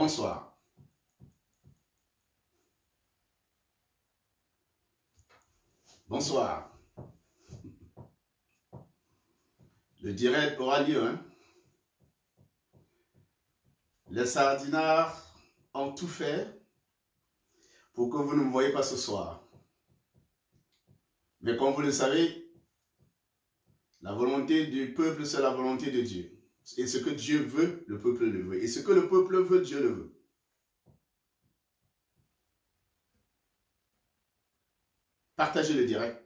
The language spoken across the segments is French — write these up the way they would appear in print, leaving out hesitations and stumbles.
Bonsoir. Bonsoir. Le direct aura lieu. Hein? Les sardinards ont tout fait pour que vous ne me voyez pas ce soir. Mais comme vous le savez, la volonté du peuple, c'est la volonté de Dieu. Et ce que Dieu veut, le peuple le veut. Et ce que le peuple veut, Dieu le veut. Partagez le direct.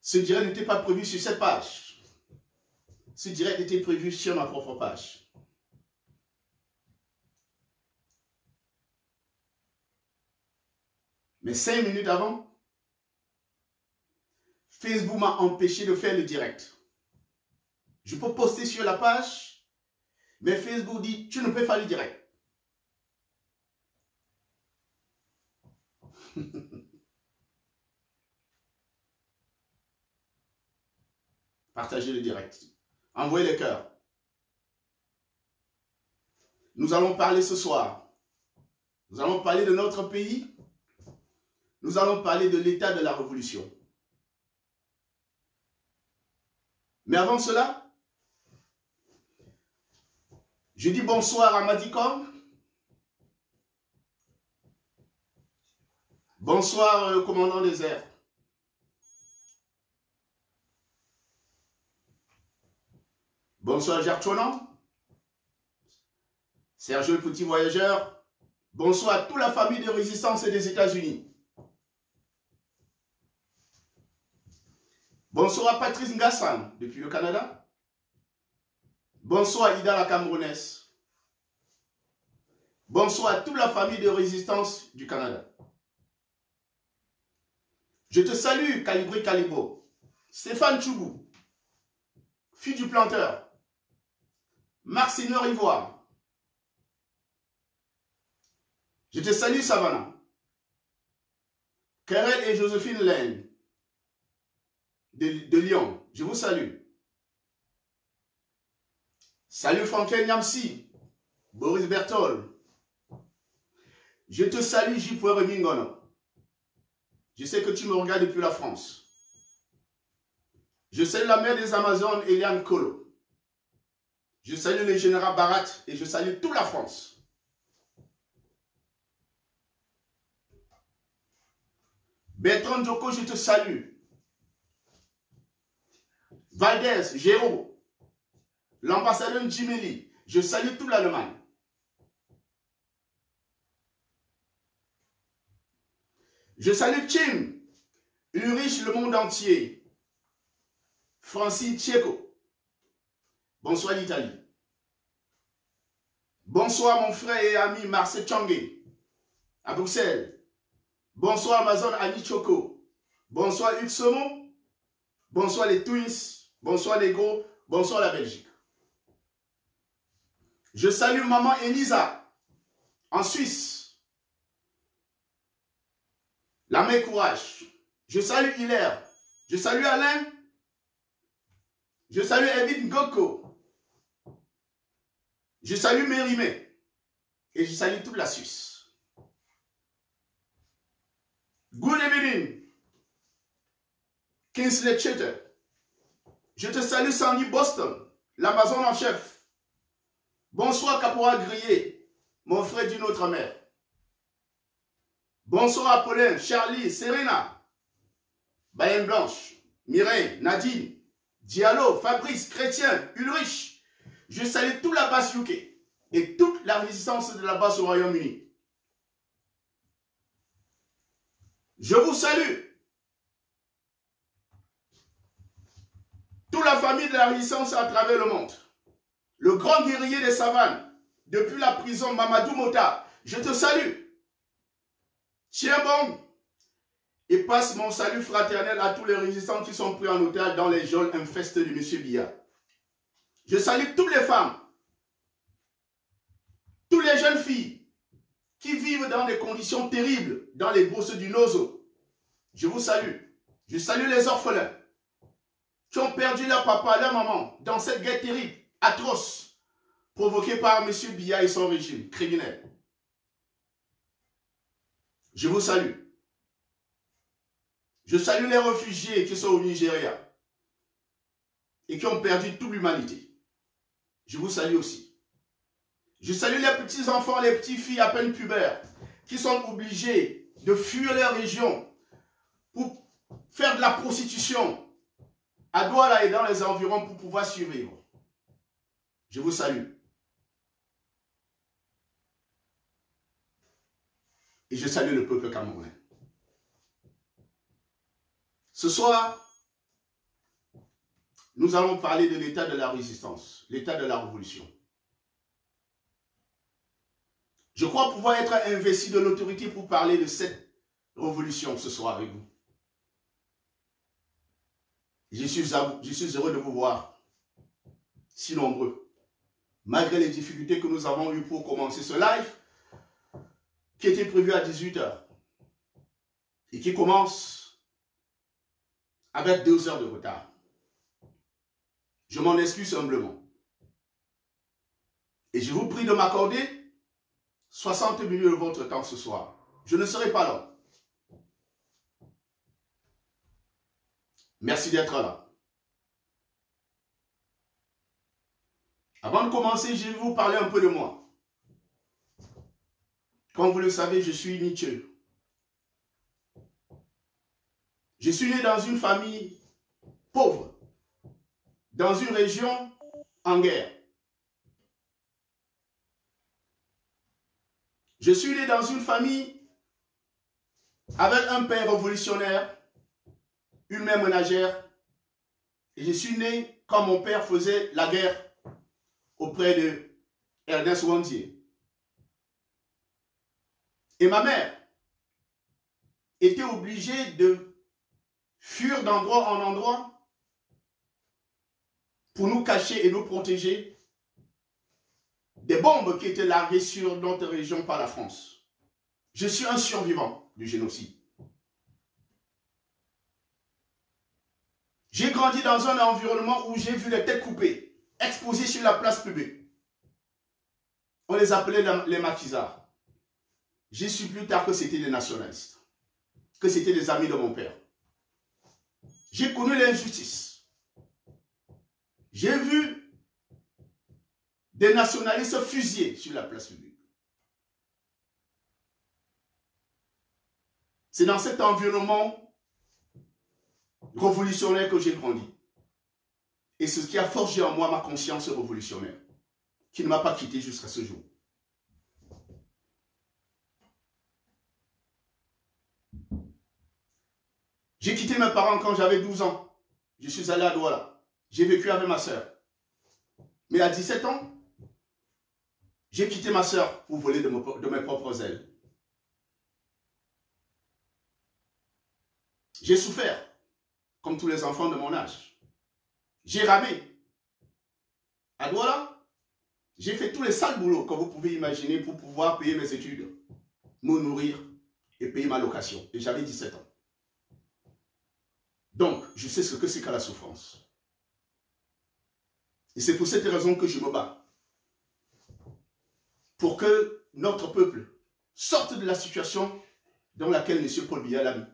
Ce direct n'était pas prévu sur cette page. Ce direct était prévu sur ma propre page. Mais 5 minutes avant, Facebook m'a empêché de faire le direct. Je peux poster sur la page, mais Facebook dit, tu ne peux pas faire le direct. Partagez le direct. Envoyez les cœurs. Nous allons parler ce soir. Nous allons parler de notre pays. Nous allons parler de l'état de la révolution. Mais avant cela, je dis bonsoir à Madicom. Bonsoir, commandant des airs. Bonsoir, Gertchonan. Sergio le petit voyageur. Bonsoir à toute la famille de résistance des États-Unis. Bonsoir à Patrice Ngassan, depuis le Canada. Bonsoir à Ida la Camerounaise. Bonsoir à toute la famille de résistance du Canada. Je te salue, Calibré Calibo. Stéphane Choubou, fille du planteur. Marcineur Ivoire. Je te salue, Savannah. Karel et Joséphine Laine de Lyon. Je vous salue. Salut Franklin Nyamsi, Boris Bertol. Je te salue, J. Mingono. Je sais que tu me regardes depuis la France. Je salue la mère des Amazones, Eliane Kolo. Je salue le général Barat et je salue toute la France. Bertrand Djoko, je te salue. Valdez, Géraud, l'ambassadeur Jimeli, je salue toute l'Allemagne. Je salue Tim, Ulrich, le monde entier. Francis Tcheko. Bonsoir l'Italie. Bonsoir mon frère et ami Marcel Tchangé à Bruxelles. Bonsoir Amazon Annie Choco. Bonsoir Hugues Somon. Bonsoir les Twins. Bonsoir les Gros. Bonsoir la Belgique. Je salue maman Elisa en Suisse. La main courage. Je salue Hilaire. Je salue Alain. Je salue Edith Ngoko. Je salue Mérimée. Et je salue toute la Suisse. Good evening. Kingsley Chetter. Je te salue Sandy Boston, l'Amazon en chef. Bonsoir Caporal Grillé, mon frère d'une autre mère. Bonsoir Apollin, Charlie, Serena, Bayenne Blanche, Mireille, Nadine, Diallo, Fabrice, Chrétien, Ulrich. Je salue toute la base UK et toute la résistance de la base au Royaume-Uni. Je vous salue. Toute la famille de la résistance à travers le monde. Le grand guerrier des savanes, depuis la prison Mamadou Mota, je te salue. Tiens bon et passe mon salut fraternel à tous les résistants qui sont pris en otage dans les geôles infestes de M. Biya. Je salue toutes les femmes, toutes les jeunes filles qui vivent dans des conditions terribles dans les brousses du Nozo. Je vous salue. Je salue les orphelins qui ont perdu leur papa, leur maman dans cette guerre terrible, atroce, provoquée par M. Biya et son régime criminel. Je vous salue. Je salue les réfugiés qui sont au Nigeria et qui ont perdu toute l'humanité. Je vous salue aussi. Je salue les petits-enfants, les petites filles à peine pubères qui sont obligés de fuir leur région pour faire de la prostitution à Douala et dans les environs pour pouvoir survivre. Je vous salue. Et je salue le peuple camerounais. Ce soir, nous allons parler de l'état de la résistance, l'état de la révolution. Je crois pouvoir être investi de l'autorité pour parler de cette révolution ce soir avec vous. Je suis heureux de vous voir si nombreux, malgré les difficultés que nous avons eues pour commencer ce live, qui était prévu à 18 h et qui commence avec 2 heures de retard. Je m'en excuse humblement. Et je vous prie de m'accorder 60 minutes de votre temps ce soir. Je ne serai pas là. Merci d'être là. Avant de commencer, je vais vous parler un peu de moi. Comme vous le savez, je suis Nietzsche. Je suis né dans une famille pauvre, dans une région en guerre. Je suis né dans une famille avec un père révolutionnaire, une mère ménagère, et je suis né quand mon père faisait la guerre auprès de Ernest Wandier. Et ma mère était obligée de fuir d'endroit en endroit pour nous cacher et nous protéger des bombes qui étaient larguées sur notre région par la France. Je suis un survivant du génocide. J'ai grandi dans un environnement où j'ai vu les têtes coupées, exposées sur la place publique. On les appelait les maquisards. J'ai su plus tard que c'était des nationalistes, que c'était des amis de mon père. J'ai connu l'injustice. J'ai vu des nationalistes fusillés sur la place publique. C'est dans cet environnement révolutionnaire que j'ai grandi. Et c'est ce qui a forgé en moi ma conscience révolutionnaire, qui ne m'a pas quitté jusqu'à ce jour. J'ai quitté mes parents quand j'avais 12 ans. Je suis allé à Douala. J'ai vécu avec ma soeur. Mais à 17 ans, j'ai quitté ma soeur pour voler de mes propres ailes. J'ai souffert, comme tous les enfants de mon âge. J'ai ramé. À Douala, j'ai fait tous les sales boulots que vous pouvez imaginer pour pouvoir payer mes études, me nourrir et payer ma location. Et j'avais 17 ans. Donc, je sais ce que c'est qu'à la souffrance. Et c'est pour cette raison que je me bats. Pour que notre peuple sorte de la situation dans laquelle M. Paul Biya l'a mis.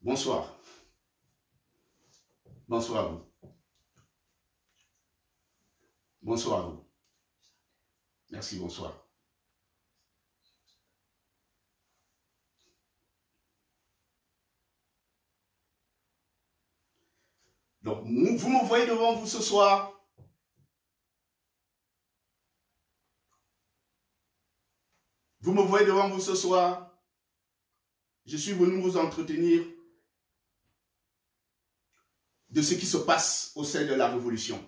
Bonsoir. Bonsoir à vous. Bonsoir à vous. Merci, bonsoir. Donc, vous me voyez devant vous ce soir. Vous me voyez devant vous ce soir. Je suis venu vous entretenir de ce qui se passe au sein de la révolution.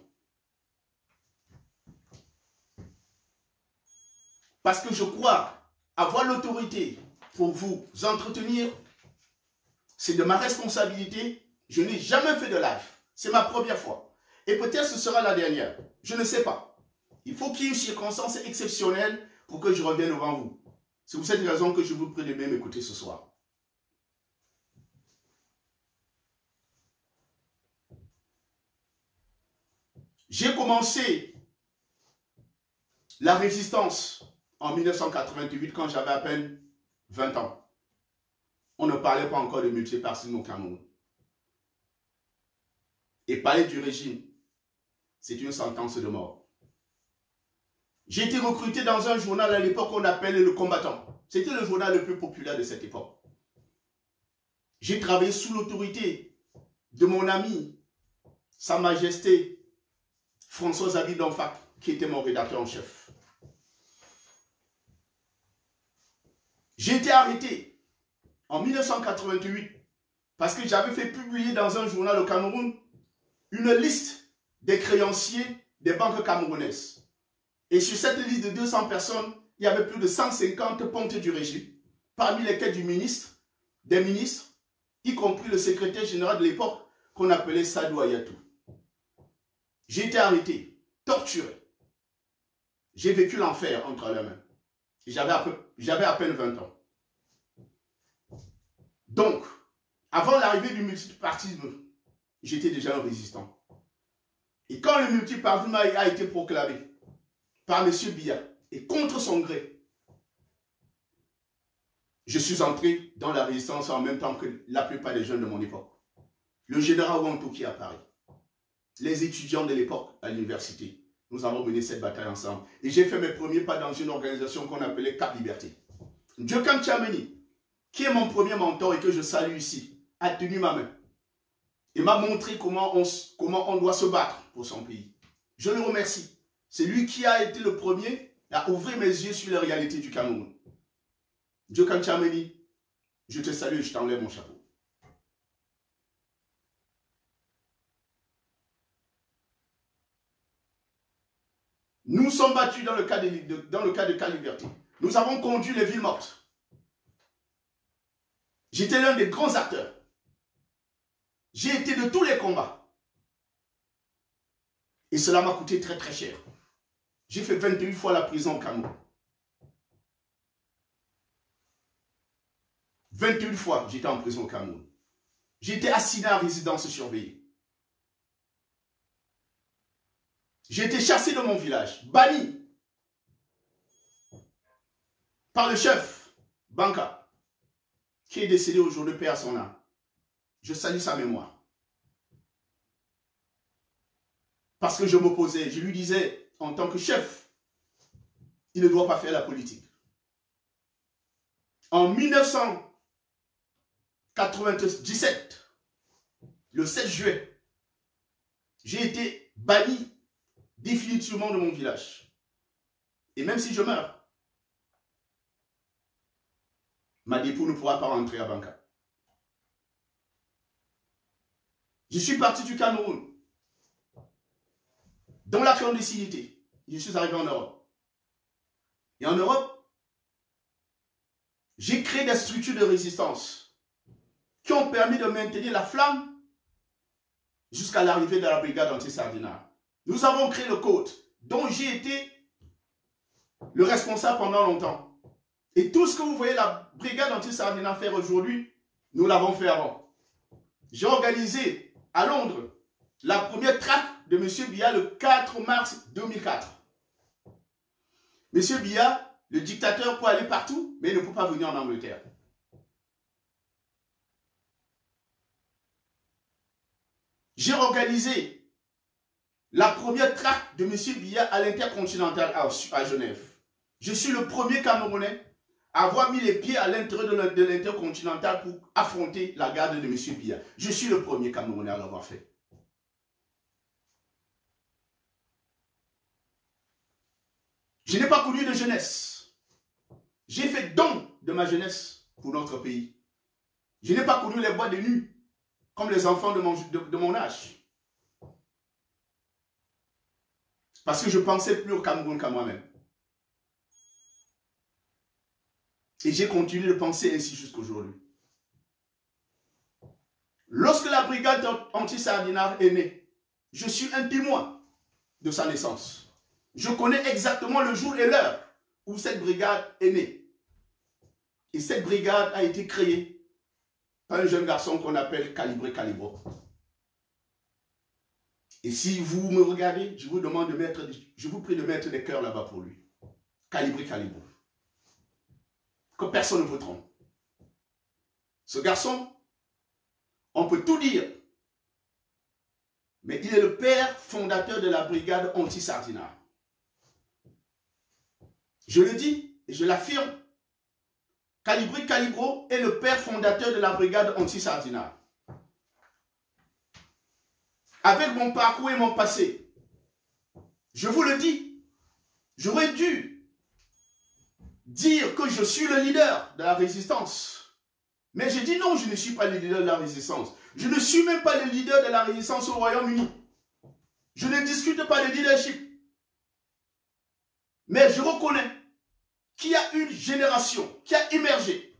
Parce que je crois avoir l'autorité pour vous entretenir, c'est de ma responsabilité. Je n'ai jamais fait de live. C'est ma première fois. Et peut-être ce sera la dernière. Je ne sais pas. Il faut qu'il y ait une circonstance exceptionnelle pour que je revienne devant vous. C'est pour cette raison que je vous prie de bien m'écouter ce soir. J'ai commencé la résistance en 1988 quand j'avais à peine 20 ans. On ne parlait pas encore de multipartisme au Cameroun. Et parler du régime, c'est une sentence de mort. J'ai été recruté dans un journal à l'époque qu'on appelait Le Combattant. C'était le journal le plus populaire de cette époque. J'ai travaillé sous l'autorité de mon ami, Sa Majesté François Xavier Donfac, qui était mon rédacteur en chef. J'ai été arrêté en 1988 parce que j'avais fait publier dans un journal au Cameroun une liste des créanciers des banques camerounaises. Et sur cette liste de 200 personnes, il y avait plus de 150 pontes du régime, parmi lesquels des ministres, y compris le secrétaire général de l'époque qu'on appelait Sadou Ayatou. J'ai été arrêté, torturé. J'ai vécu l'enfer entre les mains. J'avais à peine 20 ans. Donc, avant l'arrivée du multipartisme, j'étais déjà un résistant. Et quand le multipartisme a été proclamé par M. Biya, et contre son gré, je suis entré dans la résistance en même temps que la plupart des jeunes de mon époque. Le général Wantouki à Paris, les étudiants de l'époque à l'université, nous avons mené cette bataille ensemble. Et j'ai fait mes premiers pas dans une organisation qu'on appelait Cap Liberté. Djokan Tchameni, qui est mon premier mentor et que je salue ici, a tenu ma main et m'a montré comment on doit se battre pour son pays. Je le remercie. C'est lui qui a été le premier à ouvrir mes yeux sur les réalités du Cameroun. Djokan Tchameni, je te salue et je t'enlève mon chapeau. Nous sommes battus dans le cas de Cap Liberté. Nous avons conduit les villes mortes. J'étais l'un des grands acteurs. J'ai été de tous les combats. Et cela m'a coûté très très cher. J'ai fait 28 fois la prison au Cameroun. 28 fois j'étais en prison au Cameroun. J'ai été assigné à résidence surveillée. J'ai été chassé de mon village, banni par le chef Banka, qui est décédé aujourd'hui, paix à son âme. Je salue sa mémoire. Parce que je m'opposais, je lui disais, en tant que chef, il ne doit pas faire la politique. En 1997, le 7 juillet, j'ai été banni définitivement de mon village. Et même si je meurs, ma dépouille ne pourra pas rentrer à Banka. Je suis parti du Cameroun dans la clandestinité. Je suis arrivé en Europe. Et en Europe, j'ai créé des structures de résistance qui ont permis de maintenir la flamme jusqu'à l'arrivée de la brigade anti-Sardinat. Nous avons créé le code dont j'ai été le responsable pendant longtemps. Et tout ce que vous voyez la brigade anti-Sardinat faire aujourd'hui, nous l'avons fait avant. J'ai organisé à Londres la première traque de M. Biya le 4 mars 2004. M. Biya, le dictateur, peut aller partout, mais il ne peut pas venir en Angleterre. J'ai organisé la première traque de M. Biya à l'Intercontinental à Genève. Je suis le premier Camerounais à avoir mis les pieds à l'intérieur de l'Intercontinental pour affronter la garde de M. Biya. Je suis le premier Camerounais à l'avoir fait. Je n'ai pas connu de jeunesse. J'ai fait don de ma jeunesse pour notre pays. Je n'ai pas connu les bois de nuit comme les enfants de mon âge. Parce que je pensais plus au Cameroun qu'à moi-même. Et j'ai continué de penser ainsi jusqu'aujourd'hui. Lorsque la brigade anti-Sardinat est née, je suis un témoin de sa naissance. Je connais exactement le jour et l'heure où cette brigade est née. Et cette brigade a été créée par un jeune garçon qu'on appelle Calibré Calibro. Et si vous me regardez, je vous demande de mettre, je vous prie de mettre des cœurs là-bas pour lui. Calibré, calibre. Que personne ne vous trompe. Ce garçon, on peut tout dire, mais il est le père fondateur de la brigade anti-Sardinat. Je le dis et je l'affirme. Calibré Calibro est le père fondateur de la brigade anti-Sardinat. Avec mon parcours et mon passé, je vous le dis, j'aurais dû dire que je suis le leader de la résistance. Mais j'ai dit non, je ne suis pas le leader de la résistance. Je ne suis même pas le leader de la résistance au Royaume-Uni. Je ne discute pas de leadership. Mais je reconnais qu'il y a une génération qui a émergé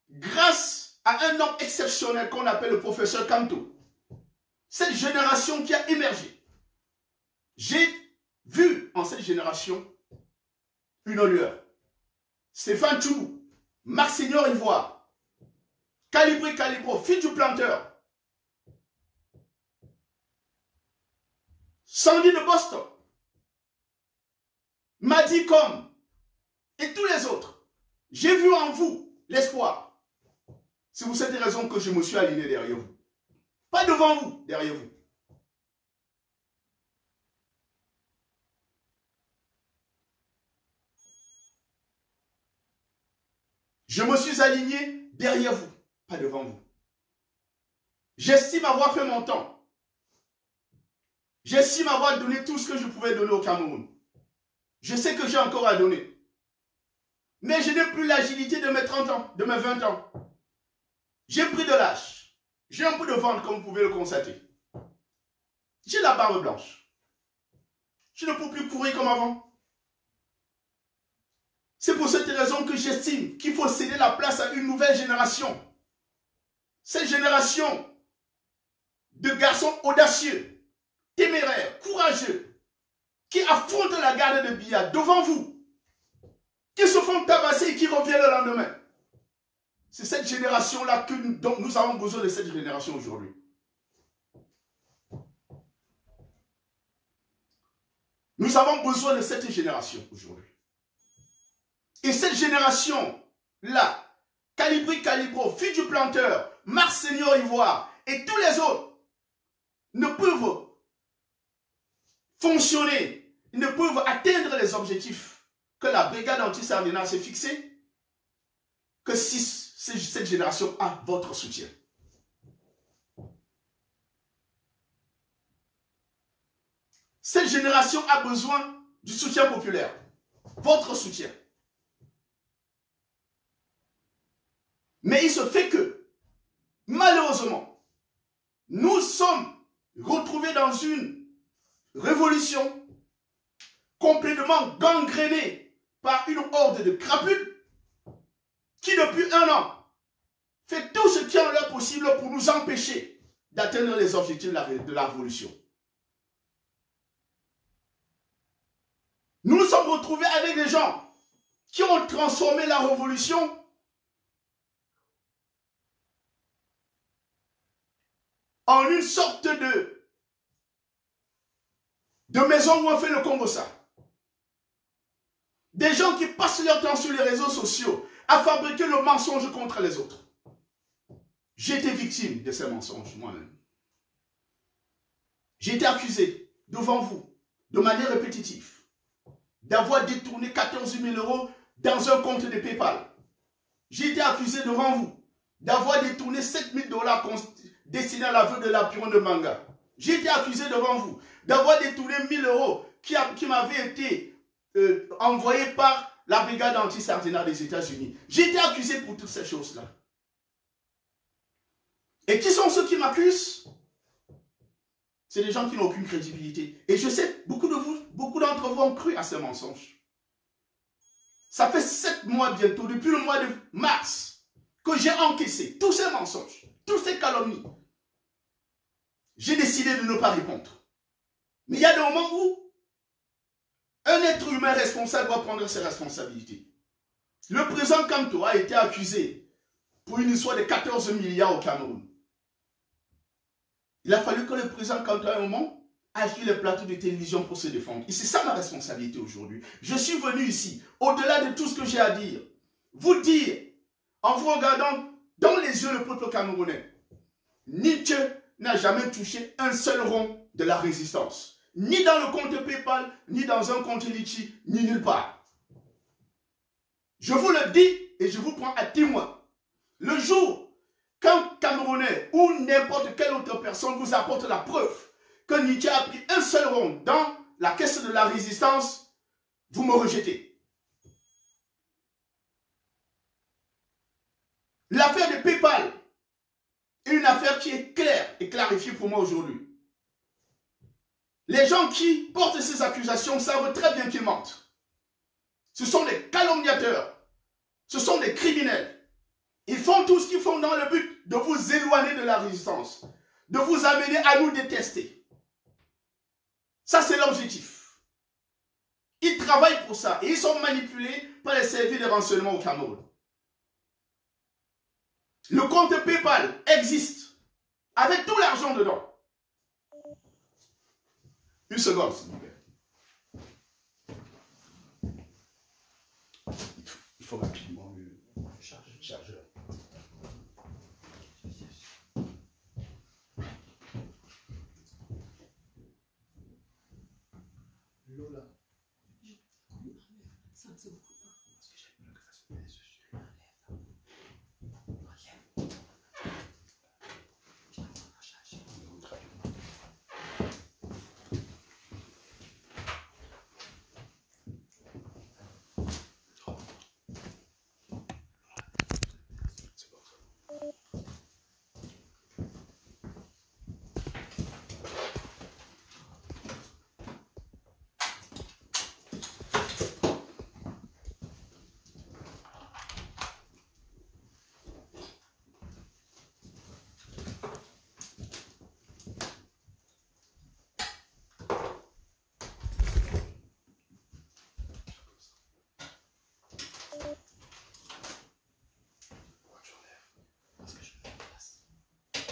grâce à un homme exceptionnel qu'on appelle le professeur Kanto. Cette génération qui a émergé, j'ai vu en cette génération une lueur. Stéphane Tchoubou, Marc Seigneur Ivoire, Calibré Calibro, fils du planteur, Sandy de Boston, Madi Com et tous les autres. J'ai vu en vous l'espoir. C'est pour cette raison que je me suis aligné derrière vous. Pas devant vous, derrière vous. Je me suis aligné derrière vous, pas devant vous. J'estime avoir fait mon temps. J'estime avoir donné tout ce que je pouvais donner au Cameroun. Je sais que j'ai encore à donner. Mais je n'ai plus l'agilité de mes 30 ans, de mes 20 ans. J'ai pris de l'âge. J'ai un peu de ventre, comme vous pouvez le constater. J'ai la barbe blanche. Je ne peux plus courir comme avant. C'est pour cette raison que j'estime qu'il faut céder la place à une nouvelle génération. Cette génération de garçons audacieux, téméraires, courageux, qui affrontent la garde de Biya devant vous, qui se font tabasser et qui reviennent le lendemain. C'est cette génération-là dont nous avons besoin de cette génération aujourd'hui. Nous avons besoin de cette génération aujourd'hui. Et cette génération-là, Calibré Calibro, fils du planteur, Marc Seigneur Ivoire et tous les autres ne peuvent fonctionner, ne peuvent atteindre les objectifs que la brigade anti-Sardinat s'est fixée que si cette génération a votre soutien. Cette génération a besoin du soutien populaire. Votre soutien. Mais il se fait que, malheureusement, nous sommes retrouvés dans une révolution complètement gangrénée par une horde de crapules qui, depuis 1 an, fait tout ce qui est en leur possible pour nous empêcher d'atteindre les objectifs de la révolution. Nous nous sommes retrouvés avec des gens qui ont transformé la révolution en une sorte de maison où on fait le Congo-ça. Des gens qui passent leur temps sur les réseaux sociaux à fabriquer le mensonge contre les autres. J'ai été victime de ces mensonges moi-même. J'ai été accusé devant vous, de manière répétitive, d'avoir détourné 14 000 € dans un compte de PayPal. J'ai été accusé devant vous d'avoir détourné 7 000 $ destinés à la veuve de Lappiron de Manga. J'ai été accusé devant vous d'avoir détourné 1 000 € qui m'avaient été envoyés par la brigade anti-Sardinat des États-Unis. J'ai été accusé pour toutes ces choses-là. Et qui sont ceux qui m'accusent? C'est des gens qui n'ont aucune crédibilité. Et je sais, beaucoup d'entre vous ont cru à ces mensonges. Ça fait 7 mois bientôt, depuis le mois de mars, que j'ai encaissé tous ces mensonges, toutes ces calomnies. J'ai décidé de ne pas répondre. Mais il y a des moments où un être humain responsable doit prendre ses responsabilités. Le président Kanto a été accusé pour une histoire de 14 milliards au Cameroun. Il a fallu que le président, quand à un moment, aille les plateaux de télévision pour se défendre. Et c'est ça ma responsabilité aujourd'hui. Je suis venu ici, au-delà de tout ce que j'ai à dire, vous dire, en vous regardant dans les yeux le peuple camerounais, Nietzsche n'a jamais touché un seul rond de la résistance. Ni dans le compte PayPal, ni dans un compte Litchi, ni nulle part. Je vous le dis et je vous prends à témoin. Le jour qu'un Camerounais ou n'importe quelle autre personne vous apporte la preuve que Nietzsche a pris un seul rond dans la caisse de la résistance, vous me rejetez. L'affaire de PayPal est une affaire qui est claire et clarifiée pour moi aujourd'hui. Les gens qui portent ces accusations savent très bien qu'ils mentent. Ce sont des calomniateurs. Ce sont des criminels. Ils font tout ce qu'ils font dans le but de vous éloigner de la résistance, de vous amener à nous détester. Ça, c'est l'objectif. Ils travaillent pour ça et ils sont manipulés par les services de renseignement au Cameroun. Le compte PayPal existe avec tout l'argent dedans. Une seconde, s'il vous plaît. Il faut rapidement le chargeur. Lola. Ça ne se voit pas. Parce que j'ai peur que ça se mette dessus.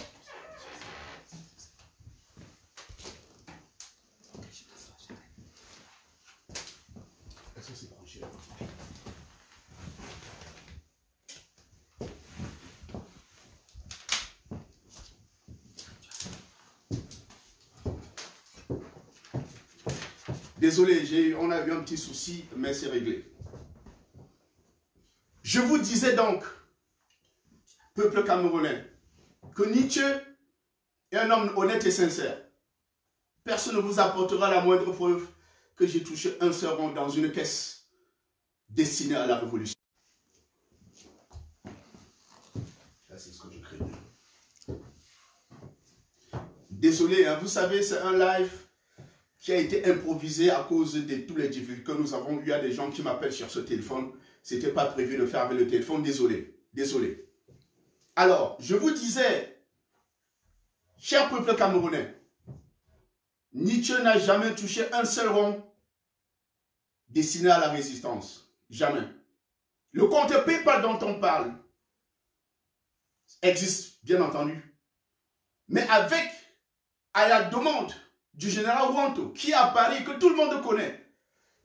Désolé, on a eu un petit souci, mais c'est réglé. Je vous disais donc, peuple camerounais, que Nietzsche est un homme honnête et sincère. Personne ne vous apportera la moindre preuve que j'ai touché un seul rond dans une caisse destinée à la révolution. Là, c'est ce que je craignais. Désolé, hein, vous savez, c'est un live qui a été improvisé à cause de tous les difficultés que nous avons eu. Il y a des gens qui m'appellent sur ce téléphone. Ce n'était pas prévu de faire avec le téléphone. Désolé. Désolé. Alors, je vous disais, cher peuple camerounais, Nietzsche n'a jamais touché un seul rond destiné à la résistance. Jamais. Le compte PayPal dont on parle existe, bien entendu. Mais à la demande du général Wanto, qui est à Paris, que tout le monde connaît,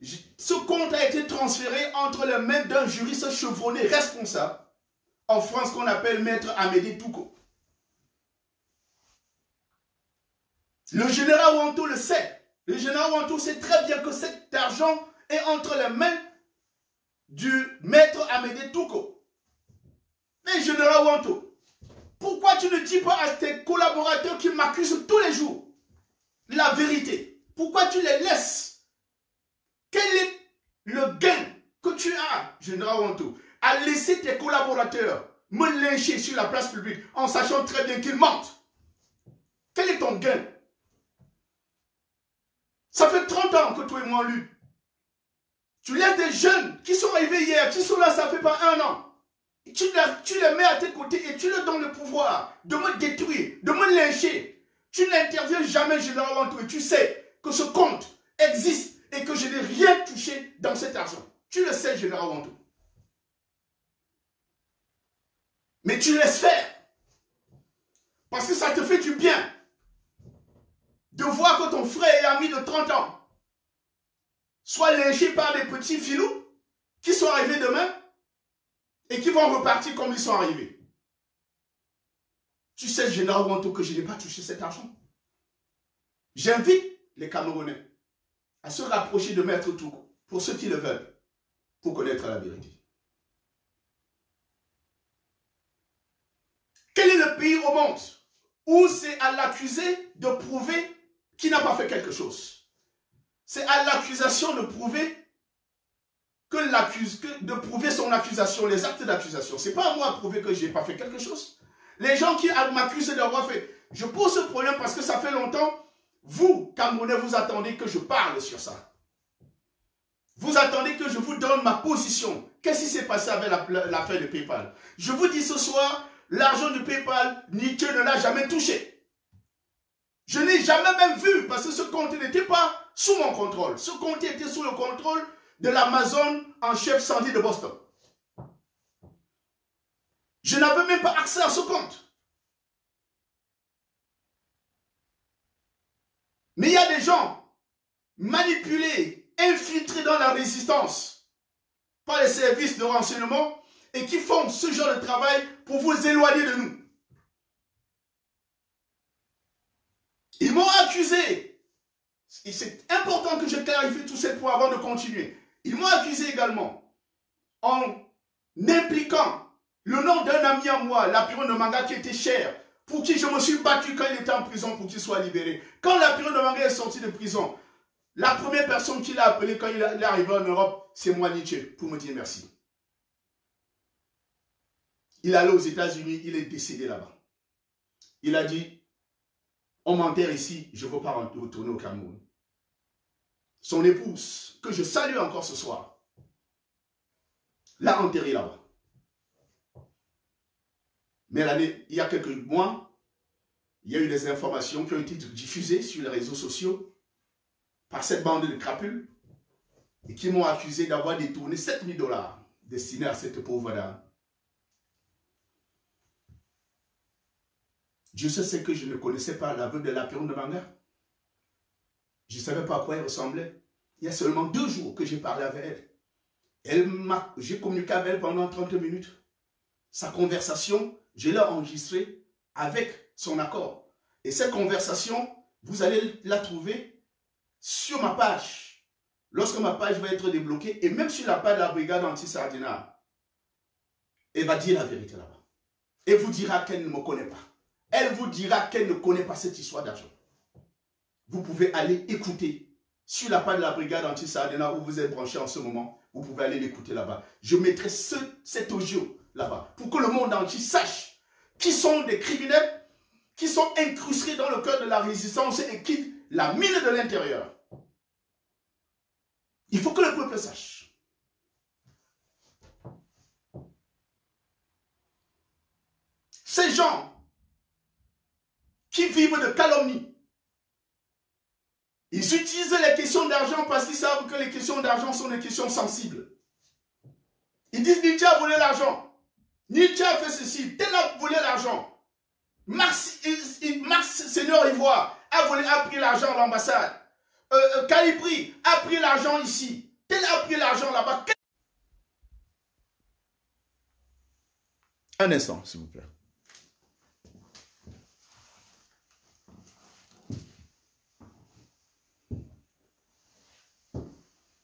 ce compte a été transféré entre les mains d'un juriste chevronné responsable en France qu'on appelle Maître Amédée Touko. Le général Wanto le sait. Le général Wanto sait très bien que cet argent est entre les mains du Maître Amédée Touko. Mais général Wanto, pourquoi tu ne dis pas à tes collaborateurs qui m'accusent tous les jours la vérité? Pourquoi tu les laisses? Quel est le gain que tu as, général Wanto, à laisser tes collaborateurs me lyncher sur la place publique en sachant très bien qu'ils mentent? Quel est ton gain? Ça fait 30 ans que toi et moi on lutte. Tu laisses des jeunes qui sont arrivés hier, qui sont là, ça fait pas un an. Tu les mets à tes côtés et tu leur donnes le pouvoir de me détruire, de me lyncher. Tu n'interviens jamais, général Wanto, et tu sais que ce compte existe et que je n'ai rien touché dans cet argent. Tu le sais, général Wanto. Mais tu laisses faire. Parce que ça te fait du bien. voir que ton frère et ami de 30 ans soit lynché par des petits filous qui sont arrivés demain et qui vont repartir comme ils sont arrivés. Tu sais, général Wanto, que je n'ai pas touché cet argent. J'invite les Camerounais à se rapprocher de Maître Togo, pour ceux qui le veulent, pour connaître la vérité. Quel est le pays au monde où c'est à l'accusé de prouver qu'il n'a pas fait quelque chose? C'est à l'accusation de prouver de prouver son accusation, les actes d'accusation. Ce n'est pas à moi de prouver que je n'ai pas fait quelque chose. Les gens qui m'accusent d'avoir fait. Je pose ce problème parce que ça fait longtemps. Vous, Camerounais, vous attendez que je parle sur ça. Vous attendez que je vous donne ma position. Qu'est-ce qui s'est passé avec l'affaire de PayPal? Je vous dis ce soir, l'argent de PayPal, Nietzsche ne l'a jamais touché. Je n'ai jamais même vu, parce que ce compte n'était pas sous mon contrôle. Ce compte était sous le contrôle de l'Amazon en chef Sandy de Boston. Je n'avais même pas accès à ce compte. Mais il y a des gens manipulés, infiltrés dans la résistance par les services de renseignement et qui font ce genre de travail pour vous éloigner de nous. Ils m'ont accusé. Et c'est important que je clarifie tous ces points avant de continuer. Ils m'ont accusé également en impliquant le nom d'un ami à moi, Lapirone de Manga, qui était cher, pour qui je me suis battu quand il était en prison pour qu'il soit libéré. Quand Lapirone de Manga est sorti de prison, la première personne qu'il a appelée quand il est arrivé en Europe, c'est moi, Nietzsche, pour me dire merci. Il est allé aux États-Unis, il est décédé là-bas. Il a dit, on m'enterre ici, je ne veux pas retourner au Cameroun. Son épouse, que je salue encore ce soir, l'a enterré là-bas. Mais il y a quelques mois, il y a eu des informations qui ont été diffusées sur les réseaux sociaux par cette bande de crapules et qui m'ont accusé d'avoir détourné 7 000 $ destinés à cette pauvre dame. Dieu sait que je ne connaissais pas la veuve de Lapirone de Manga. Je ne savais pas à quoi elle ressemblait. Il y a seulement 2 jours que j'ai parlé avec elle. J'ai communiqué avec elle pendant 30 minutes. Sa conversation, je l'ai enregistrée avec son accord. Et cette conversation, vous allez la trouver sur ma page. Lorsque ma page va être débloquée, et même sur la page de la brigade anti-Sardina, elle va dire la vérité là-bas. Elle vous dira qu'elle ne me connaît pas. Elle vous dira qu'elle ne connaît pas cette histoire d'argent. Vous pouvez aller écouter sur la page de la brigade anti-Sardina où vous êtes branché en ce moment. Vous pouvez aller l'écouter là-bas. Je mettrai cet audio là-bas pour que le monde entier sache qui sont des criminels qui sont incrustés dans le cœur de la résistance et qui la minent de l'intérieur. Il faut que le peuple sache. Ces gens qui vivent de calomnie, ils utilisent les questions d'argent parce qu'ils savent que les questions d'argent sont des questions sensibles. Ils disent Nietzsche a volé l'argent. Nietzsche a fait ceci. Tel a volé l'argent. Marx Seigneur Ivoire a pris l'argent à l'ambassade. Calibri a pris l'argent ici. Tel a pris l'argent là-bas. Un instant, s'il vous plaît.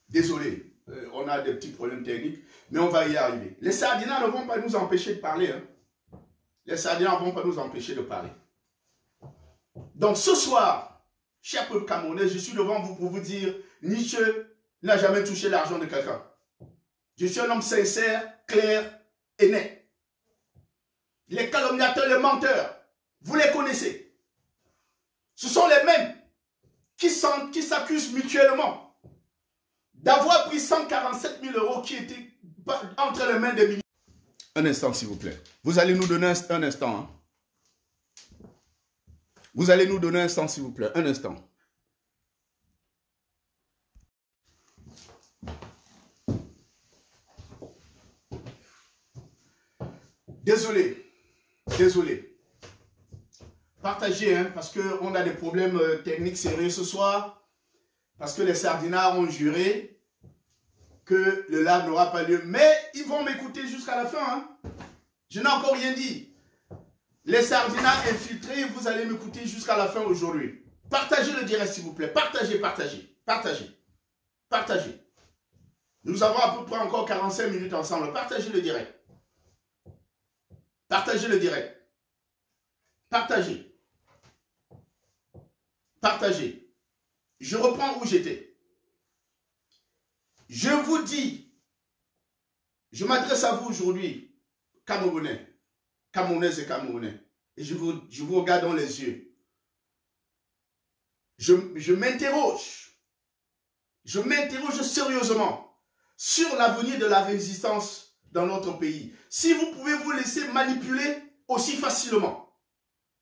Désolé, on a des petits problèmes techniques, mais on va y arriver. Les Sardiniens ne vont pas nous empêcher de parler. Hein. Les Sardiniens ne vont pas nous empêcher de parler. Donc ce soir, cher peuple camerounais, je suis devant vous pour vous dire, Nietzsche n'a jamais touché l'argent de quelqu'un. Je suis un homme sincère, clair et net. Les calomniateurs, les menteurs, vous les connaissez. Ce sont les mêmes qui s'accusent mutuellement d'avoir pris 147 000 € qui étaient entre les mains des ministres. Un instant, s'il vous plaît. Vous allez nous donner un instant. Hein. Vous allez nous donner un instant, s'il vous plaît. Un instant. Désolé. Désolé. Partagez, hein, parce qu'on a des problèmes techniques sérieux ce soir. Parce que les sardinards ont juré que le live n'aura pas lieu. Mais ils vont m'écouter jusqu'à la fin. Hein. Je n'ai encore rien dit. Les sardinards infiltrés, vous allez m'écouter jusqu'à la fin aujourd'hui. Partagez le direct, s'il vous plaît. Partagez, partagez, partagez, partagez. Nous avons à peu près encore 45 minutes ensemble. Partagez le direct. Partagez le direct. Partagez. Partagez. Je reprends où j'étais. Je vous dis, je m'adresse à vous aujourd'hui, Camerounais, Camerounaises et Camerounais, et je vous regarde dans les yeux. Je m'interroge sérieusement sur l'avenir de la résistance dans notre pays. Si vous pouvez vous laisser manipuler aussi facilement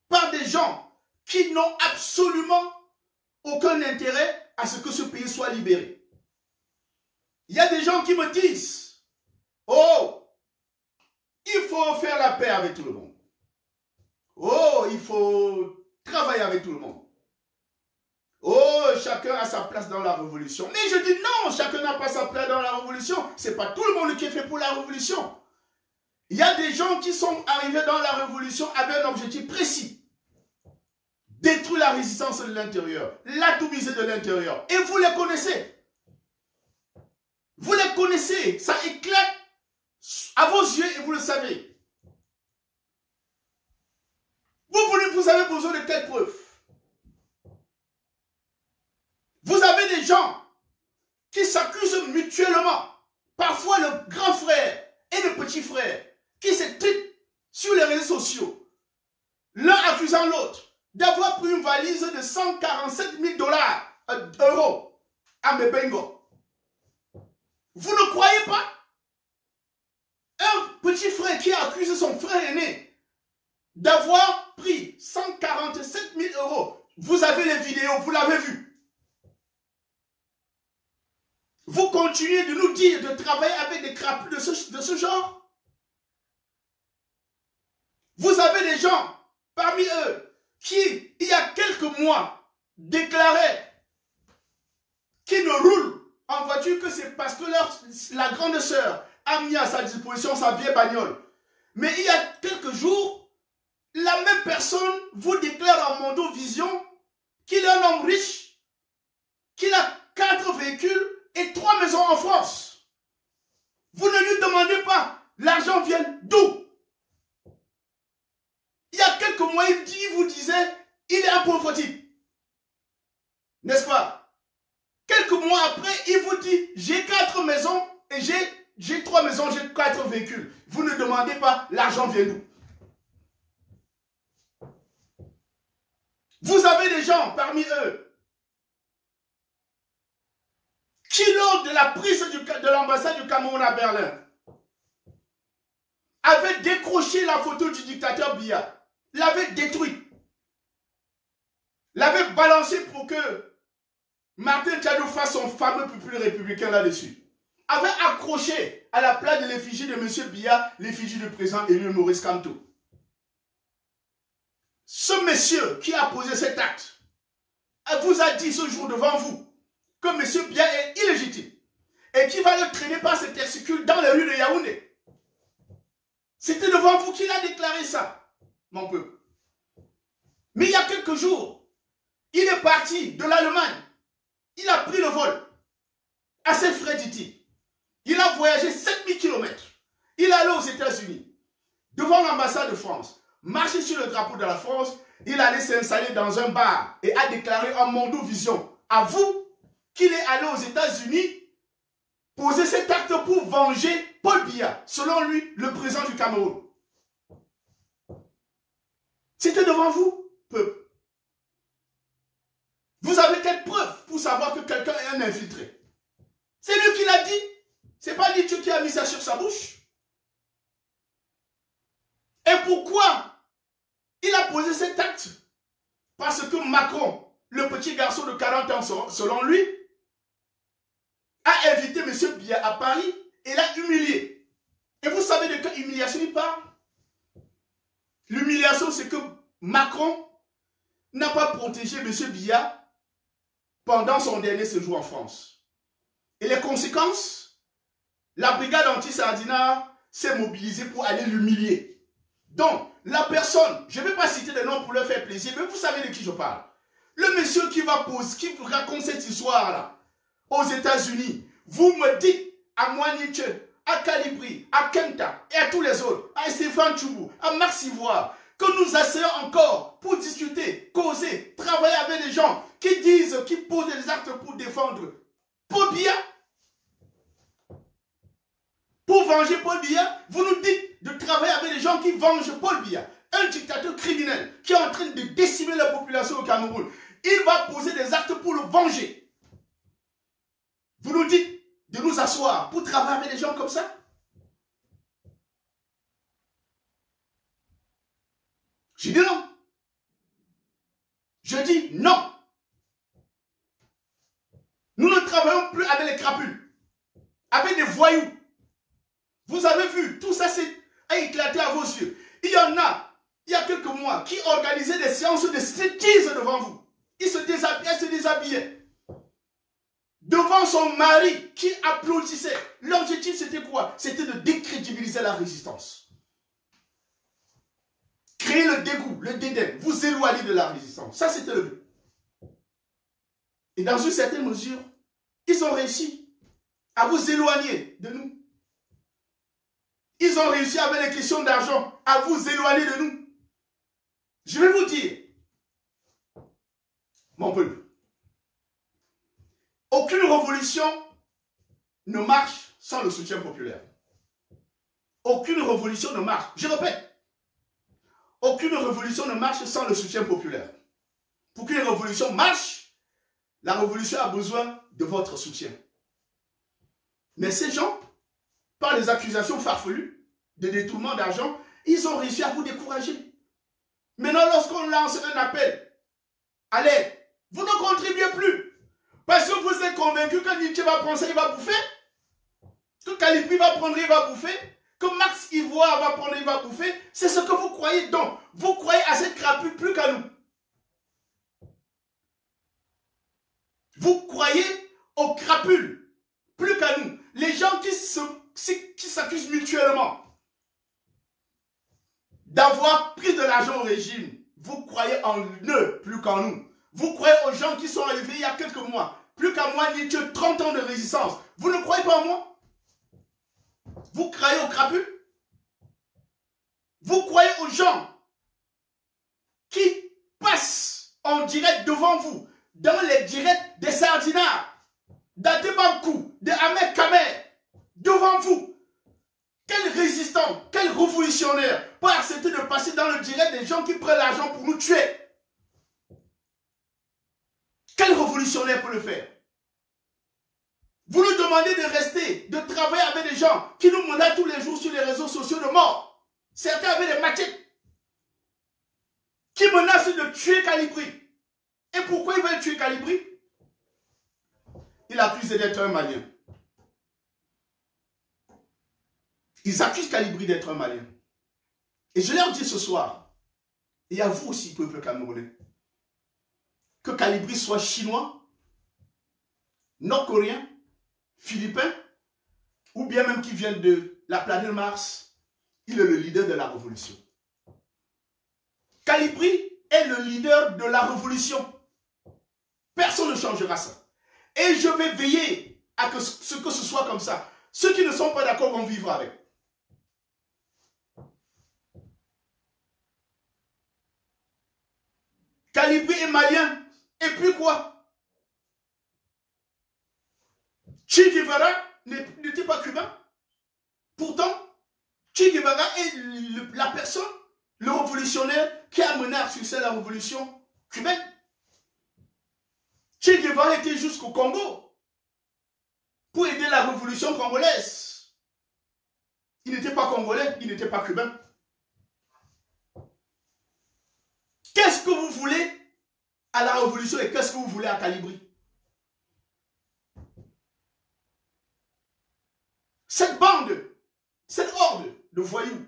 par des gens qui n'ont absolument aucun intérêt à ce que ce pays soit libéré. Il y a des gens qui me disent, oh, il faut faire la paix avec tout le monde. Oh, il faut travailler avec tout le monde. Oh, chacun a sa place dans la révolution. Mais je dis non, chacun n'a pas sa place dans la révolution. Ce n'est pas tout le monde qui est fait pour la révolution. Il y a des gens qui sont arrivés dans la révolution avec un objectif précis. Détruire la résistance de l'intérieur, l'atomiser de l'intérieur. Et vous les connaissez. Vous les connaissez. Ça éclate à vos yeux et vous le savez. Vous avez besoin de quelle preuve? Vous avez des gens qui s'accusent mutuellement. Parfois le grand frère et le petit frère qui se trippent sur les réseaux sociaux. L'un accusant l'autre d'avoir pris une valise de 147 000 euros à Mebengo. Vous ne croyez pas? Un petit frère qui a accusé son frère aîné d'avoir pris 147 000 euros. Vous avez les vidéos, vous l'avez vu. Vous continuez de nous dire de travailler avec des crapus de ce genre. Vous avez des gens parmi eux qui, il y a quelques mois, déclaraient qu'ils ne roulent en voiture que c'est parce que la grande sœur a mis à sa disposition sa vieille bagnole. Mais il y a quelques jours, la même personne vous déclare en Mondo Vision qu'il est un homme riche, qu'il a 4 véhicules et 3 maisons en France. Vous ne lui demandez pas, l'argent vient d'où? Il y a quelques mois, il vous disait, il est un pauvre type. N'est-ce pas? Quelques mois après, il vous dit, j'ai 4 maisons et j'ai 3 maisons, j'ai 4 véhicules. Vous ne demandez pas, l'argent vient d'où? Vous avez des gens parmi eux qui, lors de la prise de l'ambassade du Cameroun à Berlin, avaient décroché la photo du dictateur Biya. L'avait détruit, l'avait balancé pour que Martin Tchadou fasse son fameux pupille républicain là-dessus. Avait accroché à la place de l'effigie de M. Biya l'effigie du président élu Maurice Kamto. Ce monsieur qui a posé cet acte vous a dit ce jour devant vous que M. Biya est illégitime et qu'il va le traîner par ses testicules dans les rues de Yaoundé. C'était devant vous qu'il a déclaré ça. Mon peuple. Mais il y a quelques jours, il est parti de l'Allemagne. Il a pris le vol. À ses frais, dit-il. Il a voyagé 7000 km. Il est allé aux États-Unis, devant l'ambassade de France, marché sur le drapeau de la France. Il allait s'installer dans un bar et a déclaré en Mondo Vision à vous qu'il est allé aux États-Unis poser cet acte pour venger Paul Biya, selon lui, le président du Cameroun. C'était devant vous, peuple. Vous avez quelle preuve pour savoir que quelqu'un est un infiltré? C'est lui qui l'a dit. C'est pas Dieu qui a mis ça sur sa bouche. Et pourquoi il a posé cet acte? Parce que Macron, le petit garçon de 40 ans selon lui, a invité M. Biya à Paris et l'a humilié. Et vous savez de quelle humiliation il parle? L'humiliation, c'est que Macron n'a pas protégé M. Biya pendant son dernier séjour en France. Et les conséquences, la brigade anti-Sardinat s'est mobilisée pour aller l'humilier. Donc, la personne, je ne vais pas citer des noms pour leur faire plaisir, mais vous savez de qui je parle. Le monsieur qui raconte cette histoire-là aux États-Unis, vous me dites à moi Nietzsche, à Calibri, à Kenta et à tous les autres, à Stéphane Choubou, à Max Ivoire, que nous essayons encore pour discuter, causer, travailler avec des gens qui disent, qui posent des actes pour défendre Paul Biya, pour venger Paul Biya. Vous nous dites de travailler avec des gens qui vengent Paul Biya, un dictateur criminel qui est en train de décimer la population au Cameroun. Il va poser des actes pour le venger. Vous nous dites de nous asseoir pour travailler avec des gens comme ça? Je dis non. Je dis non. Nous ne travaillons plus avec les crapules, avec des voyous. Vous avez vu, tout ça a éclaté à vos yeux. Il y en a, il y a quelques mois, qui organisaient des séances de striptease devant vous. Ils se déshabillaient. Devant son mari qui applaudissait. L'objectif c'était quoi? C'était de décrédibiliser la résistance. Créer le dégoût, le dédain, vous éloigner de la résistance. Ça c'était le but. Et dans une certaine mesure, ils ont réussi à vous éloigner de nous. Ils ont réussi avec les questions d'argent à vous éloigner de nous. Je vais vous dire, mon peuple, aucune révolution ne marche sans le soutien populaire. Aucune révolution ne marche. Je répète, aucune révolution ne marche sans le soutien populaire. Pour qu'une révolution marche, la révolution a besoin de votre soutien. Mais ces gens, par les accusations farfelues de détournement d'argent, ils ont réussi à vous décourager. Maintenant, lorsqu'on lance un appel à l'aide, vous ne contribuez plus. Parce que vous êtes convaincu que Nietzsche va prendre ça, il va bouffer. Que Calibri va prendre, il va bouffer. Que Max Ivoire va prendre, il va bouffer. C'est ce que vous croyez. Donc, vous croyez à cette crapule plus qu'à nous. Vous croyez aux crapules plus qu'à nous. Les gens qui s'accusent mutuellement d'avoir pris de l'argent au régime, vous croyez en eux plus qu'en nous. Vous croyez aux gens qui sont arrivés il y a quelques mois, plus qu'à moi, Nietzsche, 30 ans de résistance. Vous ne croyez pas en moi? Vous croyez aux crapules? Vous croyez aux gens qui passent en direct devant vous, dans les directs des Sardinats, d'Adebankou, de Ahmed Kamer, devant vous? Quel résistant, quel révolutionnaire peut accepter de passer dans le direct des gens qui prennent l'argent pour nous tuer? Quel révolutionnaire peut le faire? Vous nous demandez de rester, de travailler avec des gens qui nous menacent tous les jours sur les réseaux sociaux de mort. Certains avaient des machettes qui menacent de tuer Calibri. Et pourquoi ils veulent tuer Calibri? Il accuse d'être un Malien. Ils accusent Calibri d'être un Malien. Et je leur dis ce soir, et à vous aussi, peuple camerounais, que Calibri soit chinois, nord-coréen, philippin, ou bien même qui vient de la planète Mars, il est le leader de la révolution. Calibri est le leader de la révolution. Personne ne changera ça. Et je vais veiller à ce que ce soit comme ça. Ceux qui ne sont pas d'accord vont vivre avec. Calibri est malien. Et puis quoi? Che Guevara n'était pas cubain. Pourtant, Che Guevara est la personne, le révolutionnaire qui a mené à succès la révolution cubaine. Che Guevara était jusqu'au Congo pour aider la révolution congolaise. Il n'était pas congolais, il n'était pas cubain. Qu'est-ce que vous voulez à la révolution et qu'est-ce que vous voulez à Calibri? Cette bande, cette horde de voyous